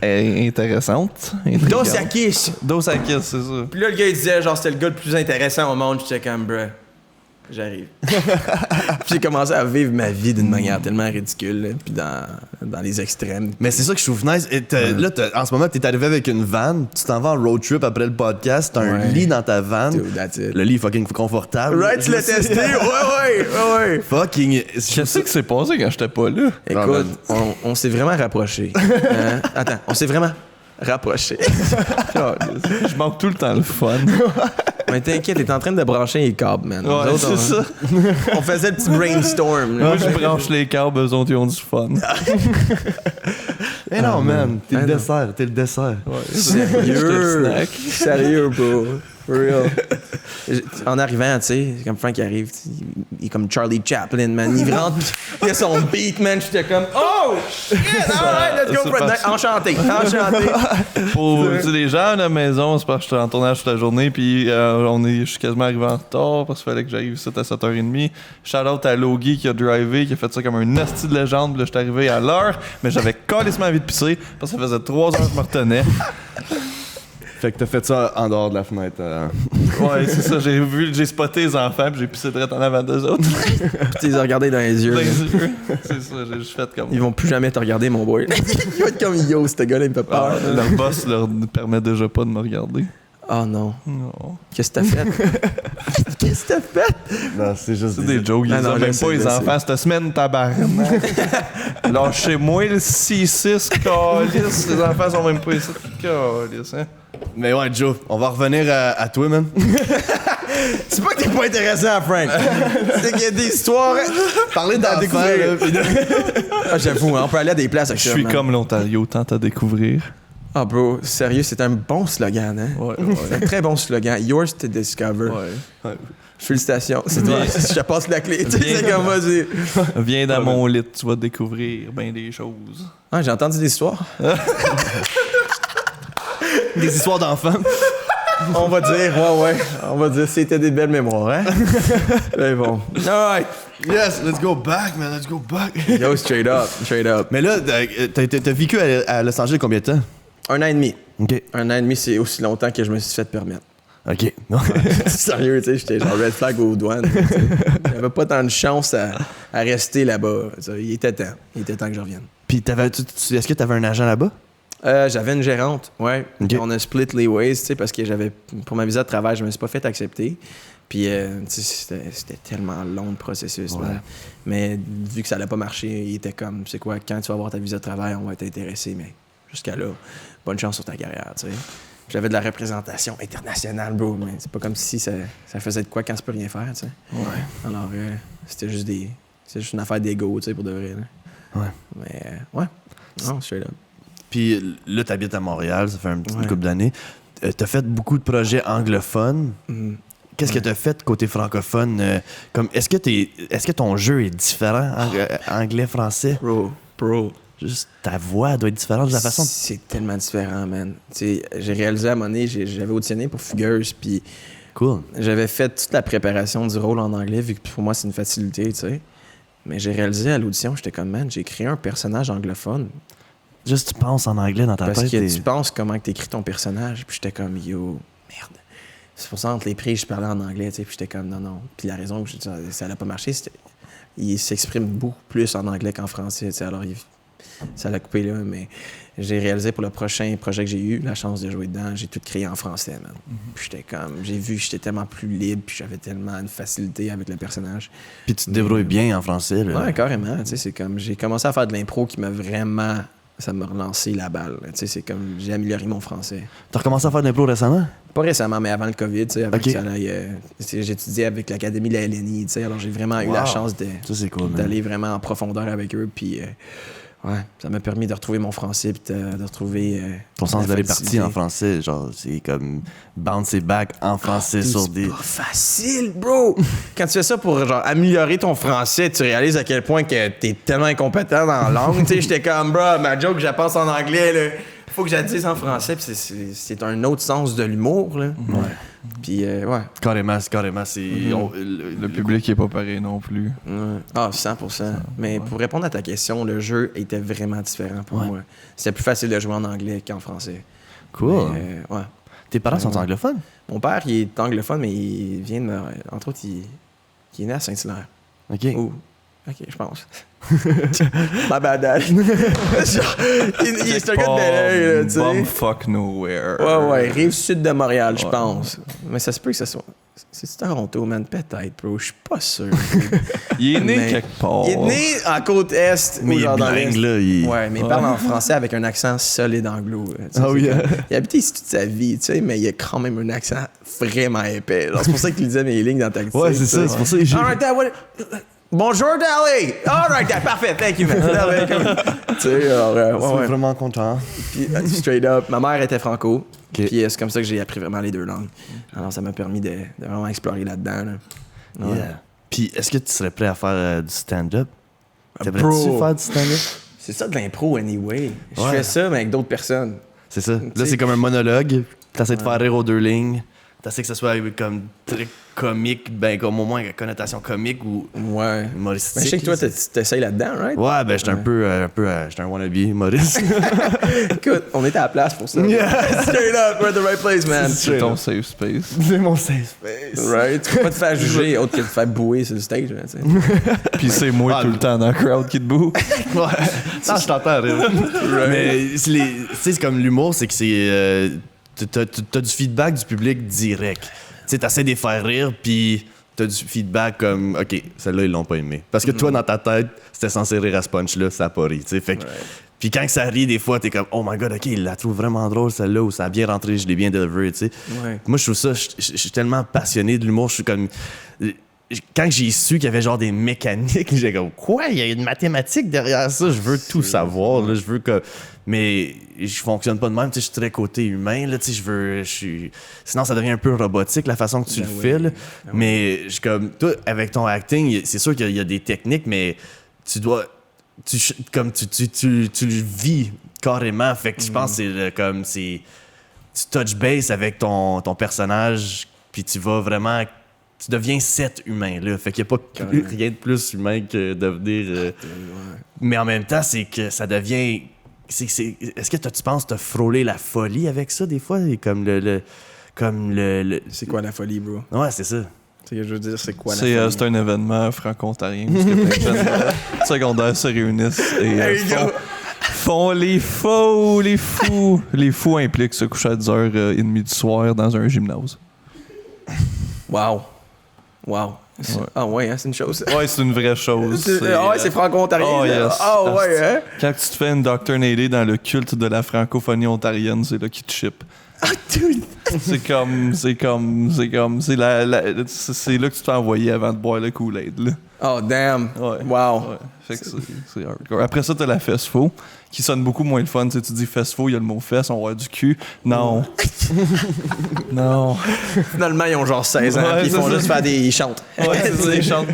intéressante. Dos Equis. Dos Equis, c'est ça. Puis là, le gars, il disait, genre, c'était le gars le plus intéressant au monde. J'étais comme, bruh, j'arrive. Puis j'ai commencé à vivre ma vie d'une manière tellement ridicule, là, puis dans les extrêmes. Mais c'est ça que je trouve nice. Et là, en ce moment, t'es arrivé avec une van. Tu t'en vas en road trip après le podcast. T'as un lit dans ta van. Dude, that's it. Le lit est fucking confortable. Right, tu l'as testé? Ouais. Fucking. Qu'est-ce qui s'est passé quand j'étais pas là? Écoute, on s'est vraiment rapprochés. Hein? Attends, on s'est vraiment rapprochés. Je manque tout le temps le fun. Mais t'inquiète, t'es en train de brancher les câbles, man. Nous Ouais, autres, c'est ça. on faisait le petit brainstorm. Là. Moi, je branche les câbles, eux autres, ils ont du fun. Mais non, man. T'es Ah, le non. dessert. T'es le dessert. Sérieux? Snack. Sérieux, bro. For real. En arrivant, tu sais, comme Frank qui arrive, il est comme Charlie Chaplin, man. Il rentre, il a son beat, man. J'étais comme, oh! Shit! Alright, let's go for it. Enchanté. Pour les gens à la maison, c'est parce que j'étais en tournage toute la journée, puis je suis quasiment arrivé en retard parce qu'il fallait que j'arrive ici à 7h30. Shout-out à Logie qui a drivé, qui a fait ça comme un asti de légende. Là, j'étais arrivé à l'heure, mais j'avais calissement envie de pisser parce que ça faisait 3 heures que je me retenais. Fait que t'as fait ça en dehors de la fenêtre. Ouais, c'est ça. J'ai spoté les enfants, puis j'ai pissé direct en avant d'eux autres. Puis tu les as regardés dans les yeux. C'est ça, j'ai juste fait comme. Ils vont plus jamais te regarder, mon boy. Ils vont être comme yo, ce gars-là, il me fait peur. Leur boss leur permet déjà pas de me regarder. Oh non. Non. Qu'est-ce que t'as fait? Qu'est-ce que t'as fait? Non, c'est juste C'est des jokes. Ils non, même je sais, pas les je sais. enfants cette semaine, tabarnak. Lâchez-moi le 6-6, calice. Les enfants sont même pas ici. Calice, hein. Mais ouais, Joe, on va revenir à toi, man. C'est pas que t'es pas intéressant, Frank. C'est qu'il y a des histoires. Parler d'en découvrir. Ah, j'avoue, hein, on peut aller à des places avec Je ça. suis man. comme l'Ontario, tente à découvrir. Ah, bro, sérieux, c'est un bon slogan, hein? Ouais, C'est un très bon slogan. Yours to discover. ouais. Félicitations. C'est toi. Je te passe la clé. Tu sais, c'est comme vas-y. Viens dans mon lit, tu vas découvrir bien des choses. Ah, j'ai entendu des histoires. Des histoires d'enfants. On va dire, ouais. On va dire, c'était des belles mémoires, hein? Mais bon. Alright. Yes, let's go back, man, let's go back. Yo, straight up. Mais là, t'as vécu à Los Angeles combien de temps? 1 an et demi. OK. 1 an et demi, c'est aussi longtemps que je me suis fait permettre. OK. Non. Sérieux, tu sais, j'étais genre red flag aux douanes. J'avais pas tant de chance à rester là-bas. Il était temps que je revienne. Puis est-ce que t'avais un agent là-bas? J'avais une gérante, ouais. Okay. On a split les ways, tu sais, parce que pour ma visa de travail, je me suis pas fait accepter. Puis, tu sais, c'était tellement long le processus. Ouais. Man. Mais vu que ça allait pas marcher, il était comme, c'est quoi, quand tu vas avoir ta visa de travail, on va t'intéresser, mais jusqu'à là, bonne chance sur ta carrière, tu sais. J'avais de la représentation internationale, bro, mais c'est pas comme si ça faisait de quoi quand tu peux rien faire, tu sais. Ouais. Alors, c'était juste une affaire d'ego, tu sais, pour de vrai. Là. Ouais. Mais, ouais. Non, straight up. Puis là, t'habites à Montréal, ça fait une Ouais. couple d'années. T'as fait beaucoup de projets anglophones. Mhm. Qu'est-ce que t'as fait côté francophone? Comme, est-ce que ton jeu est différent, anglais-français? Bro. Juste ta voix doit être différente de la façon. C'est tellement différent, man. Tu sais, j'ai réalisé à un moment donné, j'avais auditionné pour Fugueuse, puis Cool. j'avais fait toute la préparation du rôle en anglais, vu que pour moi, c'est une facilité, tu sais. Mais j'ai réalisé à l'audition, j'étais comme, man, j'ai créé un personnage anglophone. Juste tu penses en anglais dans ta Parce tête. que tu penses comment que t'écris ton personnage, puis j'étais comme, yo, merde. C'est pour ça, entre les prises, je parlais en anglais, tu sais, puis j'étais comme, non. Puis la raison que ça n'a pas marché, c'était il s'exprime beaucoup plus en anglais qu'en français, tu sais, alors ça l'a coupé là, mais j'ai réalisé pour le prochain projet que j'ai eu, la chance de jouer dedans, j'ai tout créé en français, man. Puis j'étais comme, j'ai vu que j'étais tellement plus libre, puis j'avais tellement une facilité avec le personnage. Puis tu te débrouilles bien en français. Là. Ouais, carrément, tu sais, c'est comme, j'ai commencé à faire de l'impro qui m'a vraiment, ça m'a relancé la balle, tu sais, c'est comme, j'ai amélioré mon français. T'as recommencé à faire de l'impro récemment? Pas récemment, mais avant le COVID, tu sais, avec Ok. ça, là, j'étudiais avec l'Académie de la LNI, tu sais, alors j'ai vraiment eu la Wow. chance Ça, c'est cool, man. d'aller vraiment en profondeur avec eux, puis ouais, ça m'a permis de retrouver mon français, puis de retrouver Ton sens la de répartie facilité. en français, genre, c'est comme bounce back en français sur C'est des. pas facile, bro! Quand tu fais ça pour genre améliorer ton français, tu réalises à quel point que t'es tellement incompétent dans la langue. Tu sais, j'étais comme, bro, ma joke, je la pense en anglais, là. Faut que je la dise en français, puis c'est un autre sens de l'humour, là. Ouais. Puis, ouais. Carrément, c'est. Le public est pas pareil non plus. Ouais. Ah, 100%. Mais pour répondre à ta question, le jeu était vraiment différent pour Ouais. moi. C'était plus facile de jouer en anglais qu'en français. Cool. Mais, ouais. Tes parents sont Ouais. anglophones? Mon père, il est anglophone, mais il vient de... Entre autres, il est né à Saint-Hilaire. OK. Ouh. OK, je pense. Ma bad dad. Genre, c'est un gars de bel oeil, tu sais. Bumfuck nowhere. Ouais, rive sud de Montréal, je Ouais. pense. Mais ça se peut que ça soit... C'est Toronto, man. Peut-être, bro. Je suis pas sûr. Il est né Mais quelque part. Il est né en côte est. Mais ou il est genre dans bilingue, l'est. là. Ouais, mais il parle en français avec un accent solide anglo. Tu sais, Ah oui, c'est hein? comme- Il a habité ici toute sa vie, tu sais, mais il a quand même un accent vraiment épais. Alors, c'est pour ça qu'il disait mes lignes dans ta Ouais, c'est ça. C'est pour ça que j'ai. Alright, Dad, Bonjour, Dali! Alright, parfait, thank you, man. Tu sais, alors, Je suis vraiment content. Puis, straight up, ma mère était franco. Ok. Puis c'est comme ça que j'ai appris vraiment les deux langues. Alors, ça m'a permis de vraiment explorer là-dedans. Là. Ouais. Yeah. Puis, est-ce que tu serais prêt à faire du stand-up? Bro. T'aimerais-tu faire du stand-up? C'est ça de l'impro, anyway. Je Ouais. fais ça, mais avec d'autres personnes. C'est ça. Là, sais- c'est comme un monologue. T'essaies de faire rire aux deux lignes. T'essaies que ce soit comme très comique, ben comme au moins une connotation comique ou Ouais. humoristique. Mais je sais que toi, t'essayes là-dedans, right? Ouais, ben j'étais un peu, j'étais un wannabe humoriste. Écoute, on était à la place pour ça. Yeah. Straight up, we're at the right place, man. C'est ton safe space. C'est mon safe space. Right? Tu peux pas te faire juger autre que de te faire bouer sur le stage. Là, tu sais. Puis c'est moi Ah, tout le temps dans le crowd qui te boue. Ouais. Non, je t'entends rire. Mais tu sais, c'est comme l'humour, c'est que c'est. T'as du feedback du public direct. Tu sais, t'essaies de les faire rire, puis t'as du feedback comme, OK, celle-là, ils l'ont pas aimé. Parce que toi, dans ta tête, c'était censé rire à ce punch-là, ça a pas ri. Tu sais, fait que. Puis quand ça rit, des fois, t'es comme, oh my god, OK, il la trouve vraiment drôle, celle-là, ou ça a bien rentré, je l'ai bien delivered, tu sais. Ouais. Moi, je trouve ça, je suis tellement passionné de l'humour, je suis comme. Quand j'ai su qu'il y avait genre des mécaniques, j'ai comme, quoi, il y a une mathématique derrière ça, je veux tout savoir, là, je veux que. Mais je fonctionne pas de même, tu sais, je suis très côté humain, là, tu sais, sinon ça devient un peu robotique la façon que tu Ben le oui. fais, là. Ben oui. Mais je suis comme, toi, avec ton acting, c'est sûr qu'il y a des techniques, mais tu dois. Tu le vis carrément, fait que je pense que c'est comme, c'est. Tu touch base avec ton personnage, puis tu vas vraiment. Tu deviens cet humain-là. Fait qu'il n'y a pas Carrément. rien de plus humain que devenir. Mais en même temps, c'est que ça devient. Est-ce que tu penses te frôler la folie avec ça des fois? Et comme le. C'est quoi la folie, bro? Ouais, c'est ça. Tu sais, je veux dire, c'est quoi la C'est folie? c'est un événement franco-ontarien où plein de jeunes secondaires se réunissent et There you go. font les fous. Les fous impliquent se coucher à 10h30 du soir dans un gymnase. Wow. Wow. Ouais. Ah ouais, hein, c'est une chose. Ouais, c'est une vraie chose. Ah ouais, c'est franco-ontarien. Oh, là. yes. Ah ouais, hein? Quand tu te fais une doctornadée dans le culte de la francophonie ontarienne, c'est là qu'ils te chip. Ah, dude. C'est là que tu te fais envoyer avant de boire le Kool-Aid, là. Oh, damn. Ouais. Wow. Ouais. Fait que c'est hardcore. Après ça, t'as la fesse faux, qui sonne beaucoup moins le fun. Tu sais, tu dis fesse faux, il y a le mot fesse, on va avoir du cul. Non. Non. Finalement, ils ont genre 16 ans, Ouais, puis ils c'est font ça. juste faire des... Ils chantent. Ouais, c'est ça, ils chantent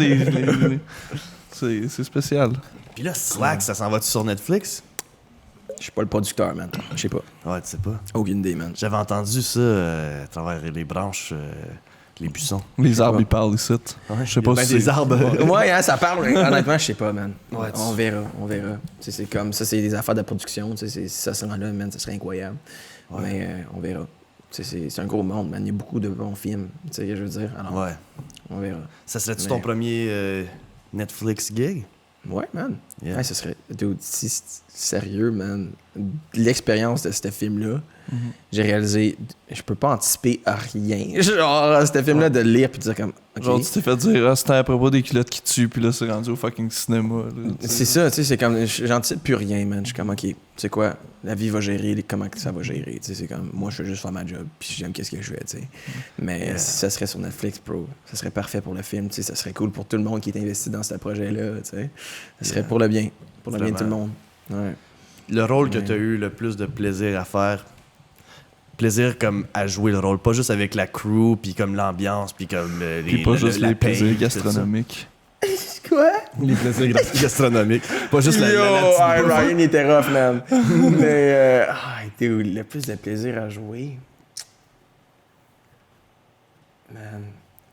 c'est spécial. Puis là, Slack, ça s'en va-tu sur Netflix? Je suis pas le producteur, man. Je sais pas. Ouais, tu sais pas. Aucune idée, man. J'avais entendu ça à travers les branches, les buissons. Les arbres, ils parlent ici. Je sais pas Ben, si des c'est- arbres. Ouais, hein, ça parle. Honnêtement, je sais pas, man. Ouais, On verra. Tu sais, c'est comme ça, c'est des affaires de production. Tu sais, si ça se rend là, man, ça serait incroyable. Mais on verra. Tu sais, c'est un gros monde, man. Il y a beaucoup de bons films. Tu sais, je veux dire. Alors, Ouais. on verra. Ça serait-tu Mais- ton premier Netflix gig? Ouais, man. Yeah. Ouais, ce serait. Dude, si sérieux, man. L'expérience de ce film-là, j'ai réalisé, je peux pas anticiper à rien. Genre, ce film-là, de lire puis de dire comme. ok. Genre, tu t'es fait dire, ah, c'était à propos des culottes qui tuent, puis là, c'est rendu au fucking cinéma. Là, tu sais. C'est ça, tu sais, c'est comme. J'anticipe plus rien, man. Je suis comme, ok, tu sais quoi, la vie va gérer, comment que ça va gérer. Tu sais, c'est comme, moi, je fais juste faire ma job, puis j'aime qu'est-ce que je fais, tu sais. Mais si ça serait sur Netflix, bro, ça serait parfait pour le film, tu sais, ça serait cool pour tout le monde qui est investi dans ce projet-là, tu sais. Ça serait pour le bien, pour le bien de tout le monde. Ouais. Le rôle que Ouais. tu as eu le plus de plaisir à faire, plaisir comme à jouer le rôle, pas juste avec la crew, puis comme l'ambiance, puis comme Puis pas juste la les paye, plaisirs tout ça. gastronomiques. Quoi? Les plaisirs gastronomiques. Pas juste la Yo, petite hey, bouffe. Ryan était rough, man. Mais, dude, le plus de plaisir à jouer. Man,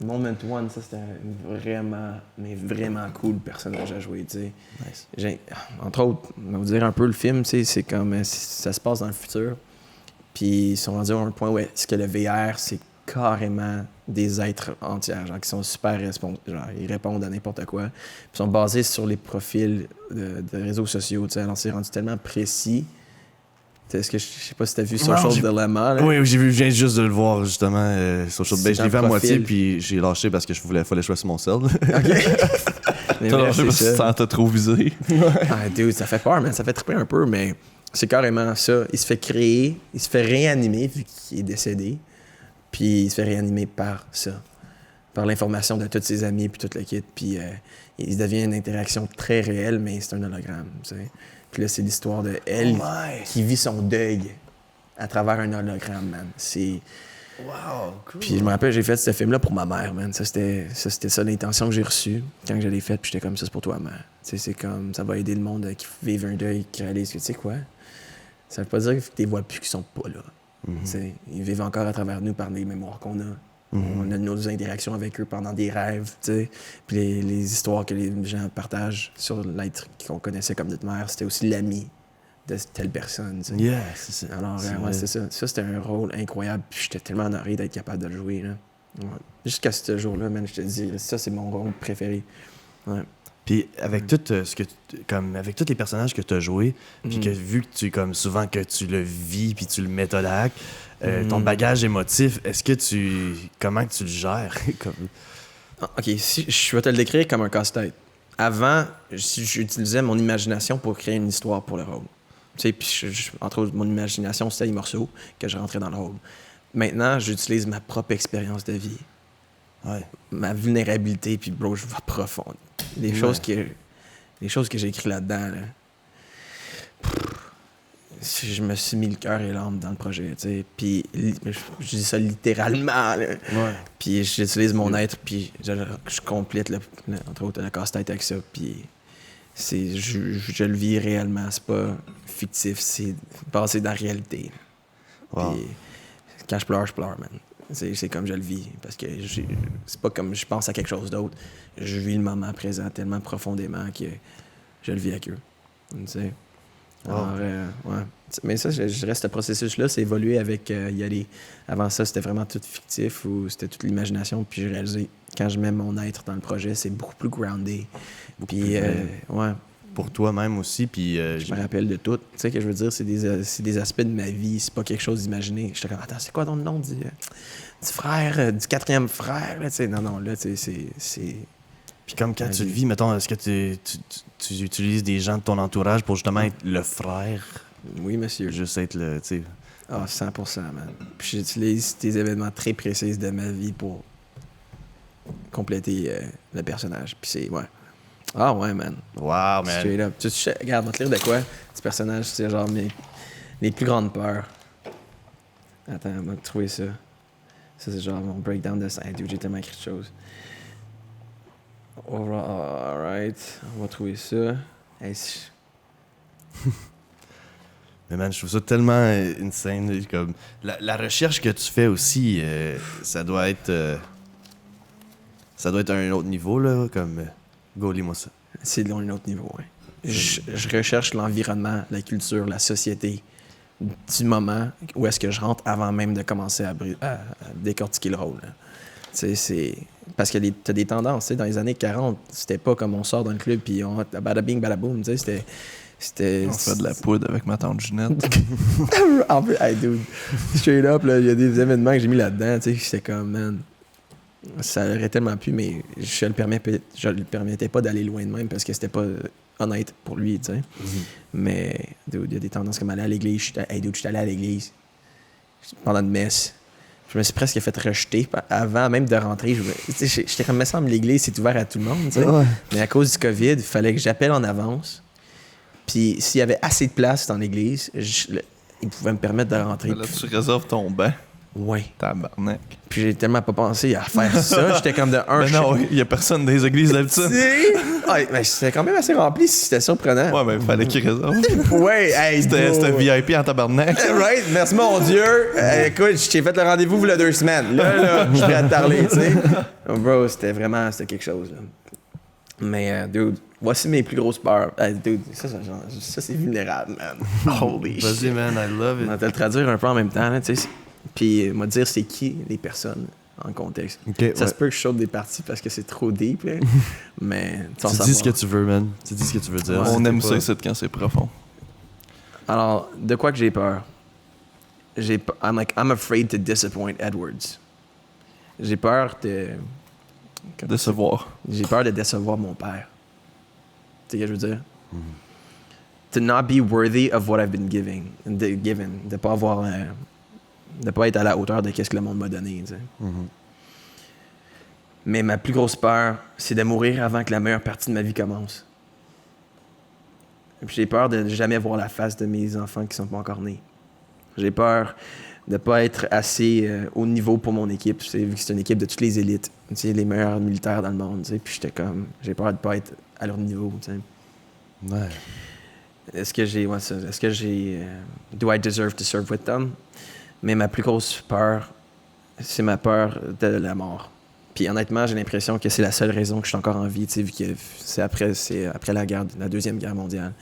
Moment One, ça c'était un vraiment, mais vraiment cool personnage à jouer, tu sais. Nice. Entre autres, on va vous dire un peu le film, tu sais, c'est comme ça se passe dans le futur. Puis ils sont rendus à un point où est-ce que le VR, c'est carrément des êtres entiers, genre qui sont super responsables, genre ils répondent à n'importe quoi. Puis ils sont basés sur les profils de réseaux sociaux, tu sais. Alors c'est rendu tellement précis. Est-ce que je sais pas si t'as vu Social j'ai- Dilemma, là? Oui, j'ai vu, je viens juste de le voir justement sur Showbiz. C'est Je l'ai vu un à moitié, profil. puis j'ai lâché parce que fallait que je sur mon sel. OK. Mais T'as bref, lâché parce que c'est tu te ça. sentais trop visé. Ah, dude, ça fait peur, man. Ça fait triper un peu, mais c'est carrément ça. Il se fait créer, il se fait réanimer vu qu'il est décédé, puis il se fait réanimer par ça. par l'information de tous ses amis puis toute le kit. Puis il devient une interaction très réelle, mais c'est un hologramme, tu sais. Puis là, c'est l'histoire de elle qui vit son deuil à travers un hologramme, man. C'est... Wow, cool. Puis je me rappelle, j'ai fait ce film-là pour ma mère, man. C'était ça l'intention que j'ai reçue quand je l'ai faite. Puis j'étais comme, ça, c'est pour toi, mère. Tu sais, c'est comme, ça va aider le monde qui vit un deuil, qui réalise que, tu sais quoi, ça veut pas dire que tu les vois plus qui sont pas là. Tu sais, ils vivent encore à travers nous par des mémoires qu'on a. On a nos interactions avec eux pendant des rêves, tu sais. Puis les histoires que les gens partagent sur l'être qu'on connaissait comme notre mère, c'était aussi l'ami de telle personne, tu sais. Yeah, c'est ça. Alors, ouais, c'est ça. Ça, c'était un rôle incroyable. Puis j'étais tellement honoré d'être capable de le jouer, là. Ouais. Jusqu'à ce jour-là, man, je te dis, ça, c'est mon rôle préféré. Ouais. Puis avec tout comme avec tous les personnages que tu as joués, puis que vu que tu comme souvent que tu le vis puis tu le mets à l'acte, ton bagage émotif, comment que tu le gères comme... OK, si je vais te le décrire comme un casse-tête. Avant, j'utilisais mon imagination pour créer une histoire pour le rôle. Tu sais, puis entre autres, mon imagination, c'était les morceaux que je rentrais dans le rôle. Maintenant, j'utilise ma propre expérience de vie. Ouais. Ma vulnérabilité, puis bro, je vais profond. Les choses que j'ai écrites là-dedans, là, je me suis mis le cœur et l'âme dans le projet, tu sais. Puis je dis ça littéralement, là. Ouais. Puis j'utilise mon être, puis je complète, entre autres, le casse-tête avec ça. Puis je le vis réellement. C'est pas fictif, c'est basé dans la réalité. Wow. Puis quand je pleure, man. C'est comme je le vis. Parce que c'est pas comme je pense à quelque chose d'autre. Je vis le moment présent tellement profondément que je le vis avec eux. Tu sais. Alors, ouais. Mais ça, je reste ce processus-là, c'est évolué avec Yali. Avant ça, c'était vraiment tout fictif ou c'était toute l'imagination. Puis j'ai réalisé, quand je mets mon être dans le projet, c'est beaucoup plus groundé. Puis, ouais. Pour toi-même aussi, puis... Je me rappelle de tout. Tu sais que je veux dire, c'est des aspects de ma vie, c'est pas quelque chose d'imaginé. J'étais comme, attends, c'est quoi ton nom du frère, du quatrième frère? Là, non, là, c'est... Puis comme quand tu le vis, mettons, est-ce que tu utilises des gens de ton entourage pour justement être le frère? Oui, monsieur. Juste être le, tu sais... Ah, 100%, man. Puis j'utilise des événements très précis de ma vie pour compléter le personnage. Puis c'est, ouais. Ah ouais, man. Wow, man. Straight up. Regarde, on va te lire de quoi? Ce personnage, c'est genre mes plus grandes peurs. Attends, on va trouver ça. Ça, c'est genre mon breakdown de scène. J'ai tellement écrit de choses. Alright, on va trouver ça. Hey, Mais man, je trouve ça tellement insane. Comme la recherche que tu fais aussi, ça doit être à un autre niveau, là, comme... Go, lis-moi ça. C'est de un autre niveau, ouais. Je recherche l'environnement, la culture, la société du moment où est-ce que je rentre avant même de commencer à décortiquer le rôle. C'est... Parce que t'as des tendances, dans les années 40, c'était pas comme on sort dans le club puis on bada bing, bada boom, c'était... On fait de la poudre avec ma tante Ginette. En plus, hey dude, straight up, il y a des événements que j'ai mis là-dedans, tu sais, j'étais comme, man, ça aurait tellement pu, mais je le permettais pas d'aller loin de même parce que c'était pas honnête pour lui, tu sais. Mais, dude, il y a des tendances comme aller à l'église. J'étais allé à l'église pendant une messe. Je me suis presque fait rejeter avant même de rentrer. J'étais comme, me semble, l'église, c'est ouvert à tout le monde, tu sais. Ouais. Mais à cause du COVID, il fallait que j'appelle en avance. Puis s'il y avait assez de place dans l'église, ils pouvaient me permettre de rentrer. Là, tu réserves ton banc. Ouais. Tabarnak. Puis j'ai tellement pas pensé à faire ça. J'étais comme de un. Ben non, il y a personne dans les églises d'habitude. Ouais, mais c'était quand même assez rempli, c'était surprenant. Ouais, mais il fallait qu'il réserve. Ouais, hey, C'était VIP en tabarnak. Right, merci mon Dieu. Écoute, je t'ai fait le rendez-vous il y a 2 semaines. Là, je suis prêt à te parler, tu sais. Oh, bro, c'était quelque chose, là. Mais, dude, voici mes plus grosses peurs. Dude, ça c'est vulnérable, man. Holy shit. Vas-y, man, I love it. On va te le traduire un peu en même temps, là, tu sais. Puis, me dire c'est qui les personnes en contexte. Okay, ça se peut que je saute des parties parce que c'est trop deep, là. Mais tu dis ce que tu veux, man. Tu dis ce que tu veux dire. Ouais, on aime ça ici quand c'est profond. Alors, de quoi que j'ai peur? I'm afraid to disappoint Edwards. J'ai peur de... Décevoir. J'ai peur de décevoir mon père. Tu sais ce que je veux dire? To not be worthy of what I've been given. De pas avoir... de pas être à la hauteur de ce que le monde m'a donné, tu sais. Mais ma plus grosse peur, c'est de mourir avant que la meilleure partie de ma vie commence. Et puis j'ai peur de jamais voir la face de mes enfants qui sont pas encore nés. J'ai peur de pas être assez haut niveau pour mon équipe, vu que c'est une équipe de toutes les élites, les meilleurs militaires dans le monde. Puis j'étais comme, j'ai peur de pas être à leur niveau. Ouais. Est-ce que j'ai, do I deserve to serve with them? Mais ma plus grosse peur, c'est ma peur de la mort. Puis honnêtement, j'ai l'impression que c'est la seule raison que je suis encore en vie, vu que c'est après la Deuxième Guerre mondiale.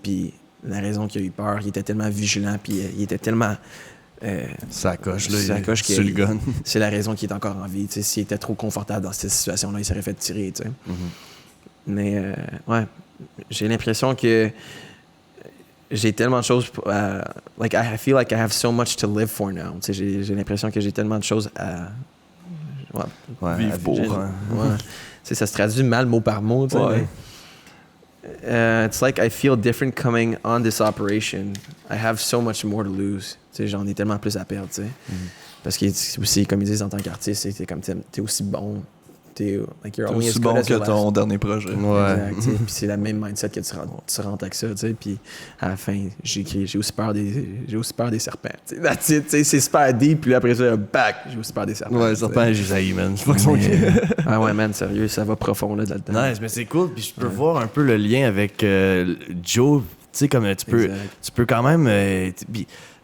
Puis la raison qu'il a eu peur, il était tellement vigilant, puis il était tellement... ça coche, là, sur le gun. C'est la raison qu'il est encore en vie. S'il était trop confortable dans cette situation-là, il serait fait tirer. Mais ouais, j'ai l'impression que j'ai tellement de choses... I feel like I have so much to live for now. J'ai l'impression que j'ai tellement de choses à... vivre pour. Ça se traduit mal mot par mot. Ouais. It's like I feel different coming on this operation. I have so much more to lose. J'en ai tellement plus à perdre. Parce que aussi, comme ils disent en tant qu'artiste, t'es aussi bon. T'es aussi bon que ton dernier projet. Exact. Puis c'est la même mindset que tu rentres avec ça. Puis à la fin, j'ai aussi peur des serpents. C'est super deep. Puis après ça, back, j'ai aussi peur des serpents. Ouais, les serpents, j'ai haï, man. C'est pas que son Ah ouais, man, sérieux, ça va profond là, dedans. Nice, mais c'est cool. Puis je peux voir un peu le lien avec Joe. Tu sais, comme tu peux quand même.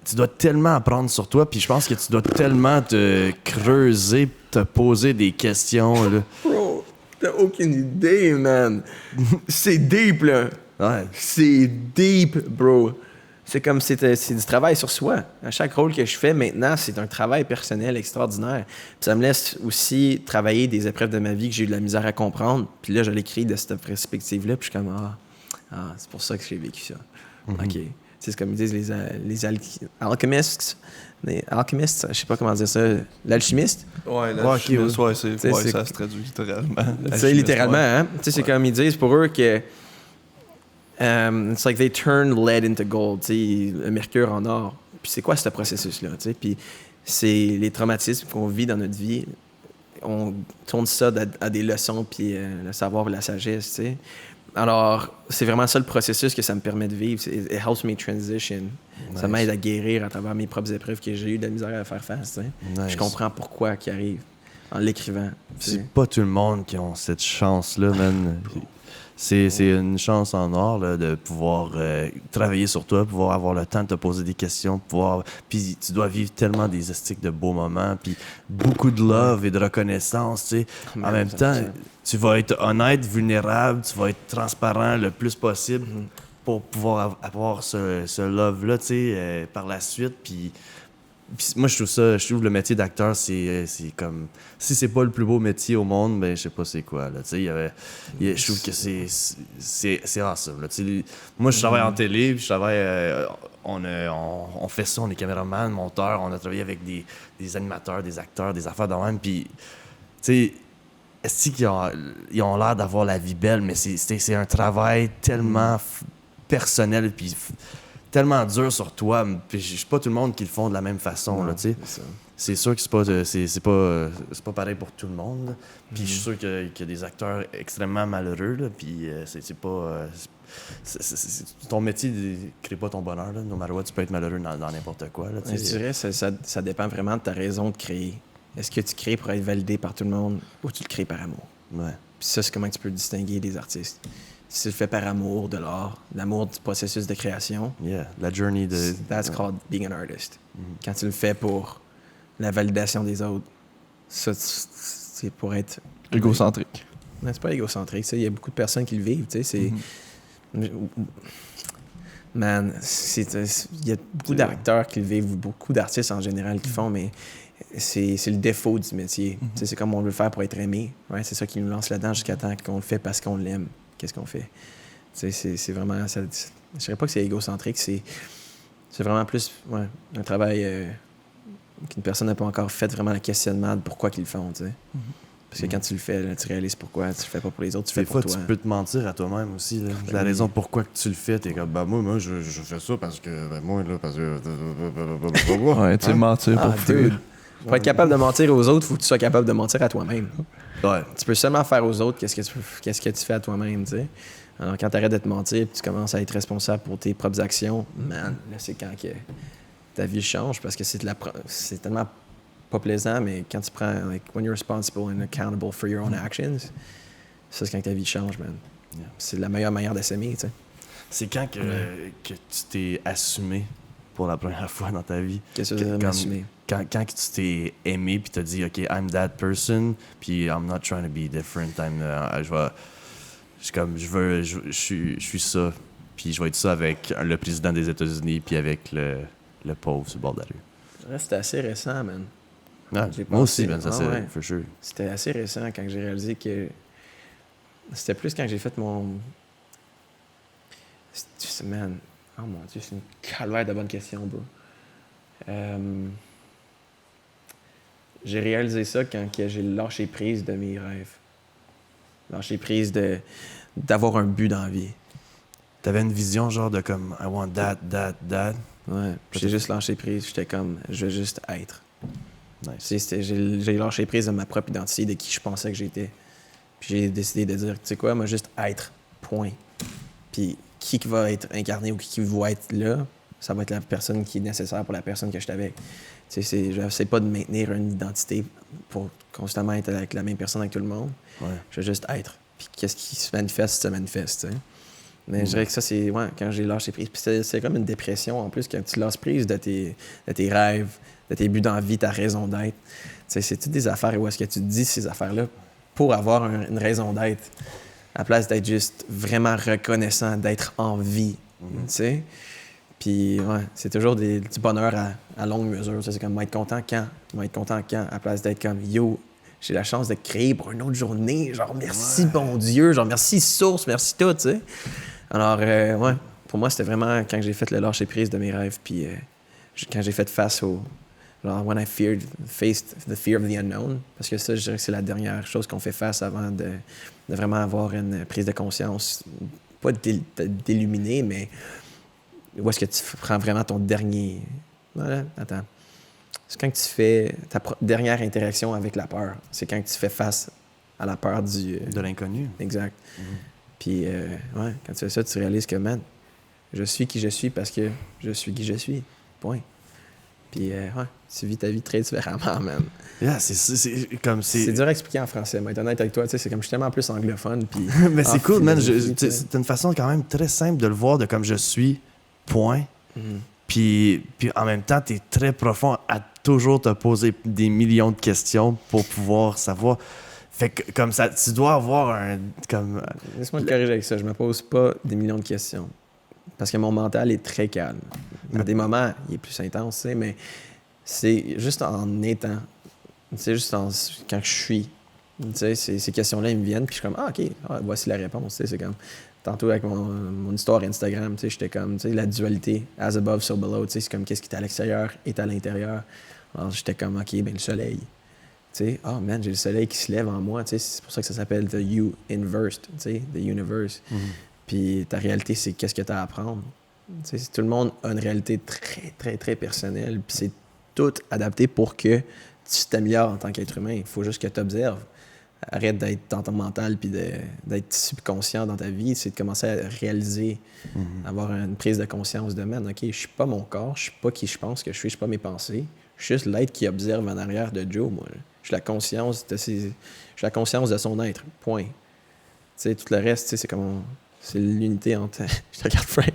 Tu dois tellement apprendre sur toi, puis je pense que tu dois tellement te creuser, te poser des questions. Là. Bro, t'as aucune idée, man. C'est deep, là. Ouais. C'est deep, bro. C'est comme c'est du travail sur soi. À chaque rôle que je fais maintenant, c'est un travail personnel extraordinaire. Puis ça me laisse aussi travailler des épreuves de ma vie que j'ai eu de la misère à comprendre. Puis là, je l'écris de cette perspective-là, puis je suis comme c'est pour ça que j'ai vécu ça. OK. C'est comme ils disent les alchimistes. Les alchimistes, je sais pas comment dire ça. L'alchimiste? Ouais, l'alchimiste, ça se traduit littéralement. C'est littéralement, hein? C'est comme ils disent pour eux que it's like they turn lead into gold, le mercure en or. Puis c'est quoi ce processus-là? Puis c'est les traumatismes qu'on vit dans notre vie. On tourne ça à des leçons, puis le savoir et la sagesse, tu sais. Alors, c'est vraiment ça le processus que ça me permet de vivre. It helps me transition. Nice. Ça m'aide à guérir à travers mes propres épreuves que j'ai eu de la misère à faire face. Nice. Je comprends pourquoi qui arrive en l'écrivant. C'est pas tout le monde qui a cette chance-là, man. C'est une chance en or là, de pouvoir travailler sur toi, pouvoir avoir le temps de te poser des questions, puis tu dois vivre tellement des estiques de beaux moments, puis beaucoup de love et de reconnaissance, tu sais. En même temps, tu vas être honnête, vulnérable, tu vas être transparent le plus possible pour pouvoir avoir ce love-là, tu sais, par la suite, puis moi, je trouve le métier d'acteur, c'est comme... Si c'est pas le plus beau métier au monde, ben je sais pas c'est quoi, là. Tu sais, je trouve que c'est awesome, là. Moi, je travaille en télé, puis je travaille... on fait ça, on est caméraman, monteur, on a travaillé avec des animateurs, des acteurs, des affaires de même, puis... Tu sais, est-ce qu'ils ont l'air d'avoir la vie belle, mais c'est un travail tellement personnel, puis... tellement dur sur toi, puis c'est pas tout le monde qui le font de la même façon, là, tu sais. C'est sûr que c'est pas pareil pour tout le monde. Puis je suis sûr qu'il y a des acteurs extrêmement malheureux, là, puis c'est pas... ton métier ne crée pas ton bonheur, là. No matter what, tu peux être malheureux dans n'importe quoi, là, je dirais que ça dépend vraiment de ta raison de créer. Est-ce que tu crées pour être validé par tout le monde ou tu le crées par amour? Ouais. Puis ça, c'est comment tu peux distinguer des artistes. Si tu le fais par amour de l'art, l'amour du processus de création. Yeah, la journey de... That's called being an artist. Quand tu le fais pour la validation des autres, ça, c'est pour être... égocentrique. Non, c'est pas égocentrique. Il y a beaucoup de personnes qui le vivent. Man, il y a beaucoup d'acteurs qui le vivent, beaucoup d'artistes en général qui le font, mais c'est le défaut du métier. C'est comme on veut le faire pour être aimé. Ouais, c'est ça qui nous lance là-dedans jusqu'à temps qu'on le fait parce qu'on l'aime. Qu'est-ce qu'on fait? C'est vraiment... je dirais pas que c'est égocentrique, c'est vraiment plus un travail qu'une personne n'a pas encore fait vraiment le questionnement de pourquoi qu'ils le font, tu sais. Parce que quand tu le fais, là, tu réalises pourquoi. Tu le fais pas pour les autres, tu le fais pour toi. Des fois, tu peux te mentir à toi-même aussi. Là. La raison pourquoi que tu le fais, t'es comme, moi, je fais ça parce que, moi, là, parce que... ouais, tu sais, mentir pour dude. Pour être capable de mentir aux autres, il faut que tu sois capable de mentir à toi-même. Ouais. Tu peux seulement faire aux autres qu'est-ce que tu fais à toi-même, tu sais. Alors, quand tu arrêtes de te mentir et tu commences à être responsable pour tes propres actions, man, là, c'est quand que ta vie change parce que c'est tellement pas plaisant, mais quand tu prends, like, when you're responsible and accountable for your own actions, ça, c'est quand ta vie change, man. Yeah. C'est la meilleure manière de s'aimer, tu sais. C'est quand que tu t'es assumé pour la première fois dans ta vie? Qu'est-ce que tu veux dire, m'assumer? Quand tu t'es aimé puis t'as dit, OK, I'm that person, puis I'm not trying to be different. Je suis ça, puis je vais être ça avec le président des États-Unis puis avec le pauvre sur le bord de la rue. Ouais, c'était assez récent, man. Ouais, J'ai moi pensé- aussi, man, ça ah c'est ouais. for sure. C'était assez récent quand j'ai réalisé que... C'était plus quand j'ai fait mon... Man, oh mon Dieu, c'est une calvaire de bonne question, bro. J'ai réalisé ça quand que j'ai lâché prise de mes rêves. Lâché prise d'avoir un but dans la vie. T'avais une vision genre de comme, I want that. Ouais. Puis j'ai juste lâché prise. J'étais comme, je veux juste être. Nice. J'ai lâché prise de ma propre identité, de qui je pensais que j'étais. Puis j'ai décidé de dire, tu sais quoi, moi, juste être. Point. Puis qui va être incarné ou qui va être là, ça va être la personne qui est nécessaire pour la personne que je suis avec. Tu sais, je n'essaie pas de maintenir une identité pour constamment être avec la même personne avec tout le monde. Ouais. Je veux juste être. Puis qu'est-ce qui se manifeste, tu sais. Mais je dirais que ça, c'est quand j'ai lâché prise. Puis c'est comme une dépression en plus, quand tu lâches prise de tes rêves, de tes buts dans la vie, ta raison d'être. Tu sais, c'est toutes des affaires où est-ce que tu te dis ces affaires-là pour avoir une raison d'être, à la place d'être juste vraiment reconnaissant, d'être en vie. Tu sais? Puis, c'est toujours du bonheur à longue mesure. Ça, c'est comme être content quand. À la place d'être comme, yo, j'ai la chance de créer pour une autre journée. Genre, merci, bon Dieu. Genre, merci, source, merci tout, tu sais. Alors, pour moi, c'était vraiment quand j'ai fait le lâcher-prise de mes rêves. Puis, quand j'ai fait face au. Genre, when I faced the fear of the unknown. Parce que ça, je dirais que c'est la dernière chose qu'on fait face avant de vraiment avoir une prise de conscience. Pas d'illuminer, mais. Où est-ce que tu prends vraiment ton dernier... Voilà, attends. C'est quand tu fais ta dernière interaction avec la peur. C'est quand tu fais face à la peur De l'inconnu. Exact. Puis, quand tu fais ça, tu réalises que, man, je suis qui je suis parce que je suis qui je suis. Point. Puis, tu vis ta vie très différemment, man. Yeah, c'est comme C'est dur à expliquer en français, mais être honnête avec toi, tu sais, c'est comme je suis tellement plus anglophone. Puis, mais c'est cool, man. philosophie, C'est une façon quand même très simple de le voir de comme je suis, point. Puis en même temps, t'es très profond à toujours te poser des millions de questions pour pouvoir savoir. Fait que comme ça, tu dois avoir un... comme Laisse-moi te corriger avec ça. Je me pose pas des millions de questions. Parce que mon mental est très calme. À des moments, il est plus intense, tu sais, mais c'est juste en étant. C'est juste quand je suis. Tu sais, ces questions-là, ils me viennent, puis je suis comme, OK, voici la réponse. Tu sais, c'est comme, tantôt avec mon histoire Instagram, tu sais, j'étais comme, tu sais, la dualité, as above, so below, tu sais, c'est comme qu'est-ce qui est à l'extérieur est à l'intérieur. Alors, j'étais comme, OK, ben le soleil. Tu sais, man, j'ai le soleil qui se lève en moi, tu sais, c'est pour ça que ça s'appelle the you inversed, tu sais, the universe. Puis ta réalité, c'est qu'est-ce que tu as à apprendre. Tu sais, tout le monde a une réalité très, très, très personnelle, puis c'est tout adapté pour que tu t'améliores en tant qu'être humain. Il faut juste que tu observes. Arrête d'être dans ton mental puis d'être subconscient dans ta vie. C'est de commencer à réaliser, avoir une prise de conscience de man, OK, je suis pas mon corps, je suis pas qui je pense que je suis pas mes pensées. Je suis juste l'être qui observe en arrière de Joe, moi. Je suis la conscience de son être. Point. Tu sais, tout le reste, tu sais, c'est comme... C'est l'unité entre... Je te regarde, Frank.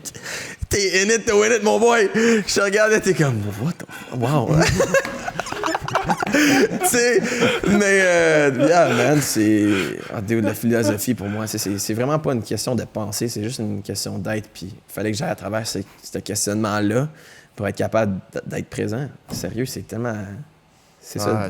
T'es in it to win it, mon boy! Je te regarde, t'es comme... What the... Wow! Tu sais, mais... yeah, man, c'est... la philosophie, pour moi, c'est vraiment pas une question de pensée, c'est juste une question d'être. Puis il fallait que j'aille à travers ce questionnement-là pour être capable d'être présent. Sérieux, c'est tellement... C'est ça.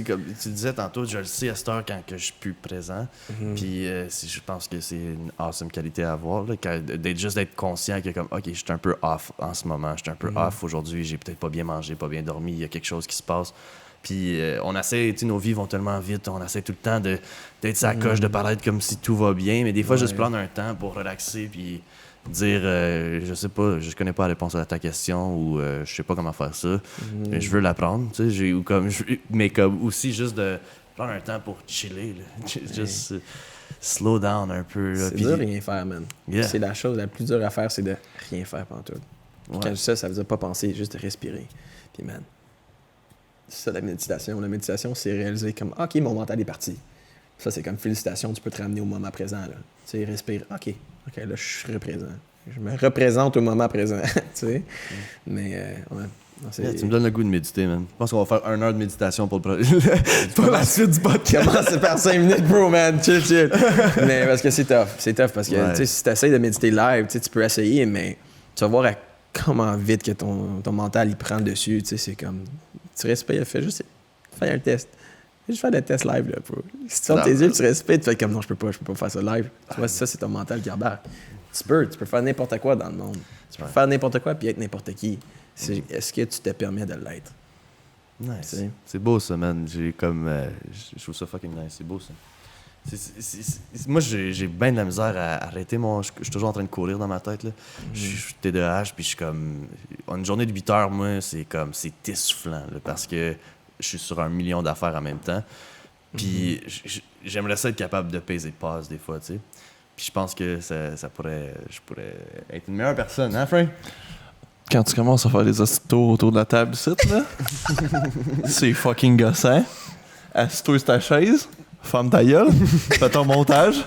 Comme tu disais tantôt, je le sais à cette heure quand que je suis plus présent. Puis je pense que c'est une awesome qualité à avoir. Là, d'être conscient que comme OK, je suis un peu off en ce moment, je suis un peu off aujourd'hui, j'ai peut-être pas bien mangé, pas bien dormi, il y a quelque chose qui se passe. Puis on essaie, nos vies vont tellement vite, on essaie tout le temps d'être sa coche, de paraître comme si tout va bien, mais des fois juste prendre un temps pour relaxer puis dire je sais pas, je connais pas la réponse à ta question ou je sais pas comment faire ça, mais je veux l'apprendre, tu sais, mais comme aussi juste de prendre un temps pour chiller, là. Juste slow down un peu. Là, C'est dur de rien faire, man. Yeah. C'est la chose la plus dure à faire, c'est de rien faire pendant tout. Quand je dis ça, ça veut dire pas penser, juste de respirer. Puis man, c'est ça la méditation. La méditation, c'est réaliser comme, OK, mon mental est parti. Ça, c'est comme félicitations, tu peux te ramener au moment présent, là. Tu sais, respire, OK, là, je suis présent. Je me représente au moment présent, tu sais. Mais, ouais. Non, tu me donnes le goût de méditer, man. Je pense qu'on va faire 1 heure de méditation pour la suite du podcast. Commence par 5 minutes, bro, man. Chill. Mais parce que c'est tough. C'est tough parce que, tu sais, si tu essaies de méditer live, tu sais, tu peux essayer, mais tu vas voir comment vite que ton mental, il prend le dessus. Tu sais, c'est comme... Tu respires, fais juste... Fais un test. Fais juste faire des tests live, là, bro. Si tu fermes tes yeux, tu respires, tu fais comme, non, je peux pas faire ça live. Tu vois, ça, c'est ton mental qui embarque. Tu peux faire n'importe quoi dans le monde. Tu peux faire n'importe quoi puis être n'importe qui. Est-ce que tu te permets de l'être? Nice. C'est beau ça, man. Je trouve ça fucking nice. C'est beau ça. Moi, j'ai bien de la misère à arrêter mon... Je suis toujours en train de courir dans ma tête, là. Je suis TDAH, puis je suis comme... Une journée de 8 heures, moi, c'est essoufflant, là, parce que je suis sur 1 million d'affaires en même temps. Puis j'aimerais ça être capable de peser pause des fois, tu sais. Puis je pense que je pourrais être une meilleure personne, hein, Frank? Quand tu commences à faire des tours autour de la table ici, là, c'est fucking gossant. Assis-toi sur ta chaise, ferme ta gueule, fais ton montage.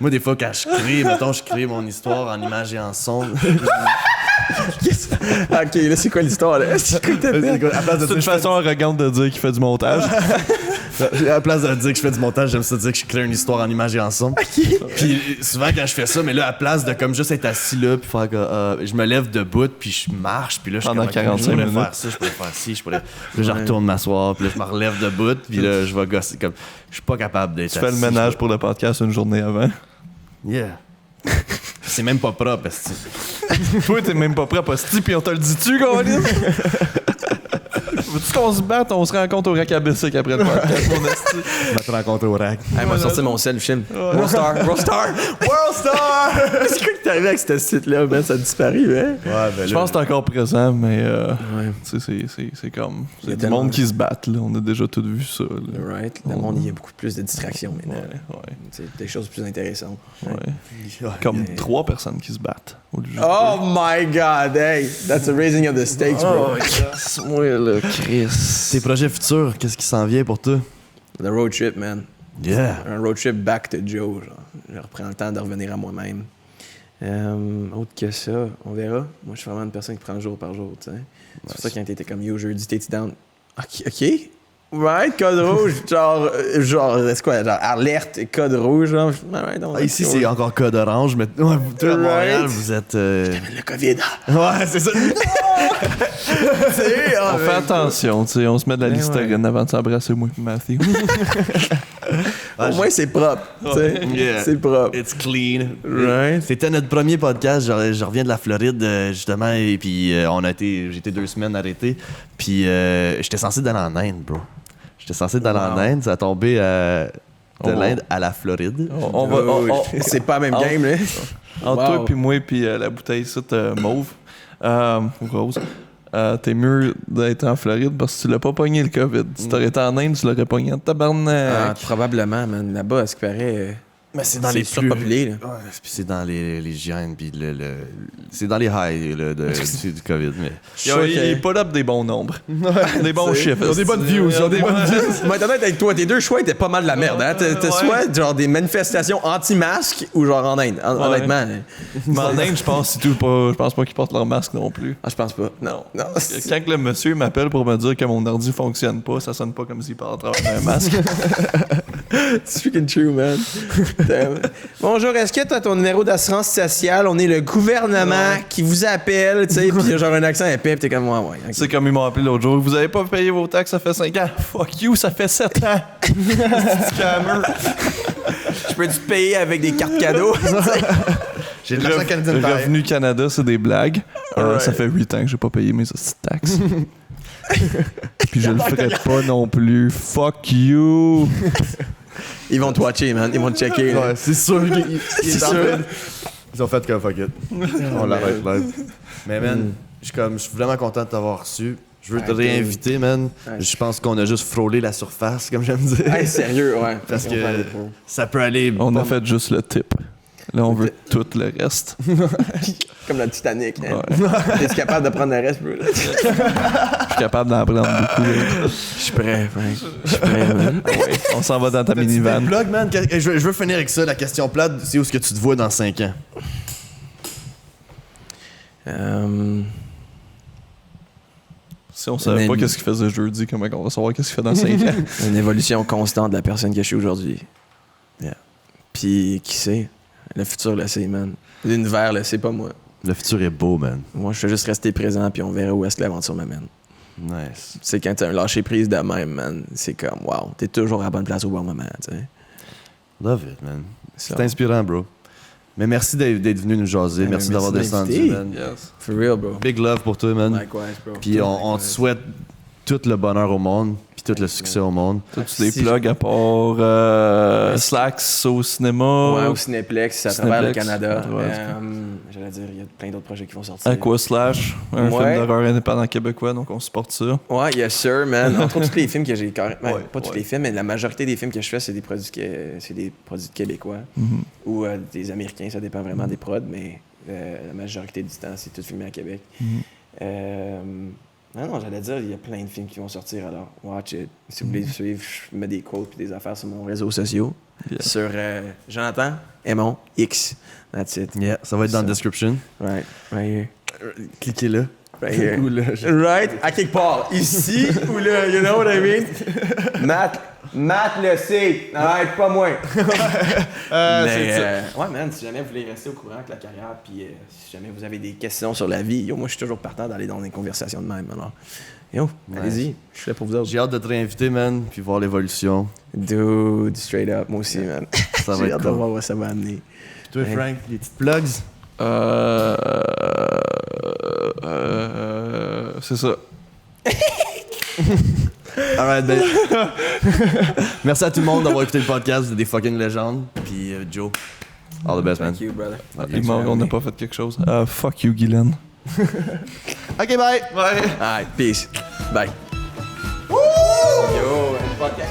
Moi, des fois, quand je crée mon histoire en images et en son. OK, là, c'est quoi l'histoire, là? C'est une façon arrogante de dire qu'il fait du montage. À la place de dire que je fais du montage, j'aime ça dire que je crée une histoire en images et en son. Puis souvent, quand je fais ça, mais là, à la place de comme juste être assis là, puis faire que je me lève debout, puis je marche, puis là, je suis pendant 45 minutes. faire ça, je pourrais faire ci, Là, je retourne m'asseoir, puis là, je me relève debout, puis là, je vais gosser. Comme, je suis pas capable d'être assis. Tu fais le ménage pour le podcast une journée avant. Yeah. C'est même pas propre, esti. Toi, t'es même pas propre, esti, puis on te le dit-tu, Colin? Veux-tu qu'on se batte? On se rencontre au rack à Bessic après le podcast, mon esti. Je vais te rencontrer au rack. Elle m'a sorti mon sel, film. World Star! C'est quoi qui t'est arrivé avec ce site-là, man? Ça a disparu, hein? Ouais, ben Je pense que c'est encore présent, mais tu sais, c'est comme... Il y a C'est du tellement monde de- qui se battent, là. On a déjà tout vu ça, là. Right. Le monde, il y a beaucoup plus de distractions maintenant. Ouais. C'est des choses plus intéressantes. Comme 3 personnes qui se battent. Au lieu de juste Oh my God! Hey! That's a raising of the stakes, bro. moi, là, Chris. Tes projets futurs, qu'est-ce qui s'en vient pour toi? The road trip, man. Yeah. Un road trip back to Joe, genre. Je reprends le temps de revenir à moi-même. Autre que ça, on verra. Moi, je suis vraiment une personne qui prend jour par jour, tu sais. C'est pour ça que quand t'étais comme yo jeudi, t'es-tu down? OK. Right, code rouge, genre, c'est quoi, genre, alerte, code rouge, genre. Right, Ici, c'est encore code orange, mais toi, à Montréal, vous êtes... Le COVID. Ouais, c'est ça. On fait attention, tu sais, on se met de la listerine avant de s'embrasser, moi et Matthew. Au moins, c'est propre, tu sais. Yeah. C'est propre. It's clean. Right. C'était notre premier podcast. Je reviens de la Floride, justement, et puis j'ai été 2 semaines arrêté. Puis j'étais censé d'aller en Inde, bro. J'étais censé d'aller en Inde. Ça a tombé de l'Inde à la Floride. C'est pas la même game, là. Entre toi puis moi puis la bouteille ici, mauve, ou rose, t'es mieux d'être en Floride parce que tu l'as pas pogné le COVID. Si t'aurais été en Inde, tu l'aurais pogné en tabarnak. Probablement, man. Là-bas, à ce qui paraît, Mais c'est dans c'est les surpopulé, là. Ouais, puis c'est dans les hygiènes, puis c'est dans les highs là, du COVID. Mais... Il put up des bons nombres. Des bons chiffres. Ils ont des bonnes views. Ils ont des bonnes views. Moi, être honnête avec toi, tes 2 choix étaient pas mal de la merde. Hein? T'as soit genre des manifestations anti-masques ou genre en Inde. Honnêtement. Mais en Inde, je pense je pense pas qu'ils portent leur masque non plus. Ah, je pense pas. Non. Quand le monsieur m'appelle pour me dire que mon ordi fonctionne pas, ça sonne pas comme s'il parle à travers un masque. It's freaking true, man. Bonjour, est-ce que tu as ton numéro d'assurance sociale? On est le gouvernement qui vous appelle, tu sais, puis il y a genre un accent épais, puis t'es comme, ouais. Okay. C'est comme ils m'ont appelé l'autre jour. Vous avez pas payé vos taxes, ça fait 5 ans. Fuck you, ça fait 7 ans. Scammer. Je peux te payer avec des cartes cadeaux? J'ai de l'argent Canadian Tire. Revenu Canada, c'est des blagues. Ça fait 8 ans que j'ai pas payé mes hosties de taxes. Puis je le ferai pas non plus. Fuck you. Ils vont te watcher, man. Ils vont te checker. Ouais, c'est sûr. C'est sûr. Ils ont fait comme fuck it. On l'arrête live. Mais man, je suis vraiment content de t'avoir reçu. Je veux te réinviter, man. Je pense qu'on a juste frôlé la surface, comme j'aime dire. Hey, sérieux, ouais. Parce que ça peut aller. On a fait juste le tip. Là, on veut tout le reste. Comme le Titanic. Hein. T'es-tu capable de prendre le reste, bro? Je suis capable d'en prendre beaucoup. Je suis prêt, Frank. Je suis prêt, man. Ouais, on s'en va dans ta minivan. Plug, man. Je veux finir avec ça. La question plate, c'est où est-ce que tu te vois dans 5 ans? Si on savait pas qu'est-ce qu'il faisait jeudi, comment on va savoir qu'est-ce qu'il fait dans 5 ans? Une évolution constante de la personne que je suis aujourd'hui. Yeah. Puis, qui sait? Le futur le sait, man. L'univers le sait, pas moi. Le futur est beau, man. Moi, je vais juste rester présent, puis on verra où est-ce que l'aventure m'amène. Nice. C'est quand t'as un lâcher-prise de même, man. C'est comme, wow, t'es toujours à la bonne place au bon moment, tu sais. Love it, man. So, C'est inspirant, bro. Mais merci d'être venu nous jaser. Merci d'avoir descendu, d'inviter. man. Yes. For real, bro. Big love pour toi, man. Likewise, bro. Puis on te souhaite tout le bonheur au monde, puis tout le succès au monde. T'as-tu des plugs à part Slacks au cinéma? Ouais, au Cinéplex, à travers le Cinéplex. Canada. Ouais. J'allais dire, il y a plein d'autres projets qui vont sortir. Aqua Slash, un Ouais. film d'horreur indépendant québécois, donc on supporte ça. Ouais, yes sir, man. Entre autres, tous les films que j'ai carrément... Ouais, pas tous ouais. les films, mais la majorité des films que je fais, c'est des produits, c'est des produits québécois. Ou des Américains, ça dépend vraiment des prods, mais la majorité du temps, c'est tout filmé à Québec. Non, j'allais dire, il y a plein de films qui vont sortir, alors watch it. Si vous voulez suivre, je mets des quotes et des affaires sur mon réseau sociaux. Yeah. Sur Jonathan Aimon X. That's it. Yeah, ça va être dans la Ça. description. Right here. Cliquez là. Right here. Ou là, Right? À quelque part. Ici ou là, you know what I mean? Matt le sait. Arrête, pas moi. Mais, ouais, man, si jamais vous voulez rester au courant avec la carrière, puis si jamais vous avez des questions sur la vie, yo, moi, je suis toujours partant d'aller dans des conversations de même. Alors, yo, allez-y. Je suis là pour vous autres. J'ai hâte de te réinviter, man, puis voir l'évolution. Dude, straight up. Moi aussi, man. Ça va J'ai être hâte de cool. voir où ça va amener. Toi, Frank, les petites plugs? C'est ça. Alright, ben. Merci à tout le monde d'avoir écouté le podcast. Vous êtes des fucking légendes. Puis Joe, all the best, man. Thank you, brother. Il manque, on n'a pas fait quelque chose. Fuck you, Guylaine. Ok, bye! Bye! Alright, peace. Bye. Yo, un podcast.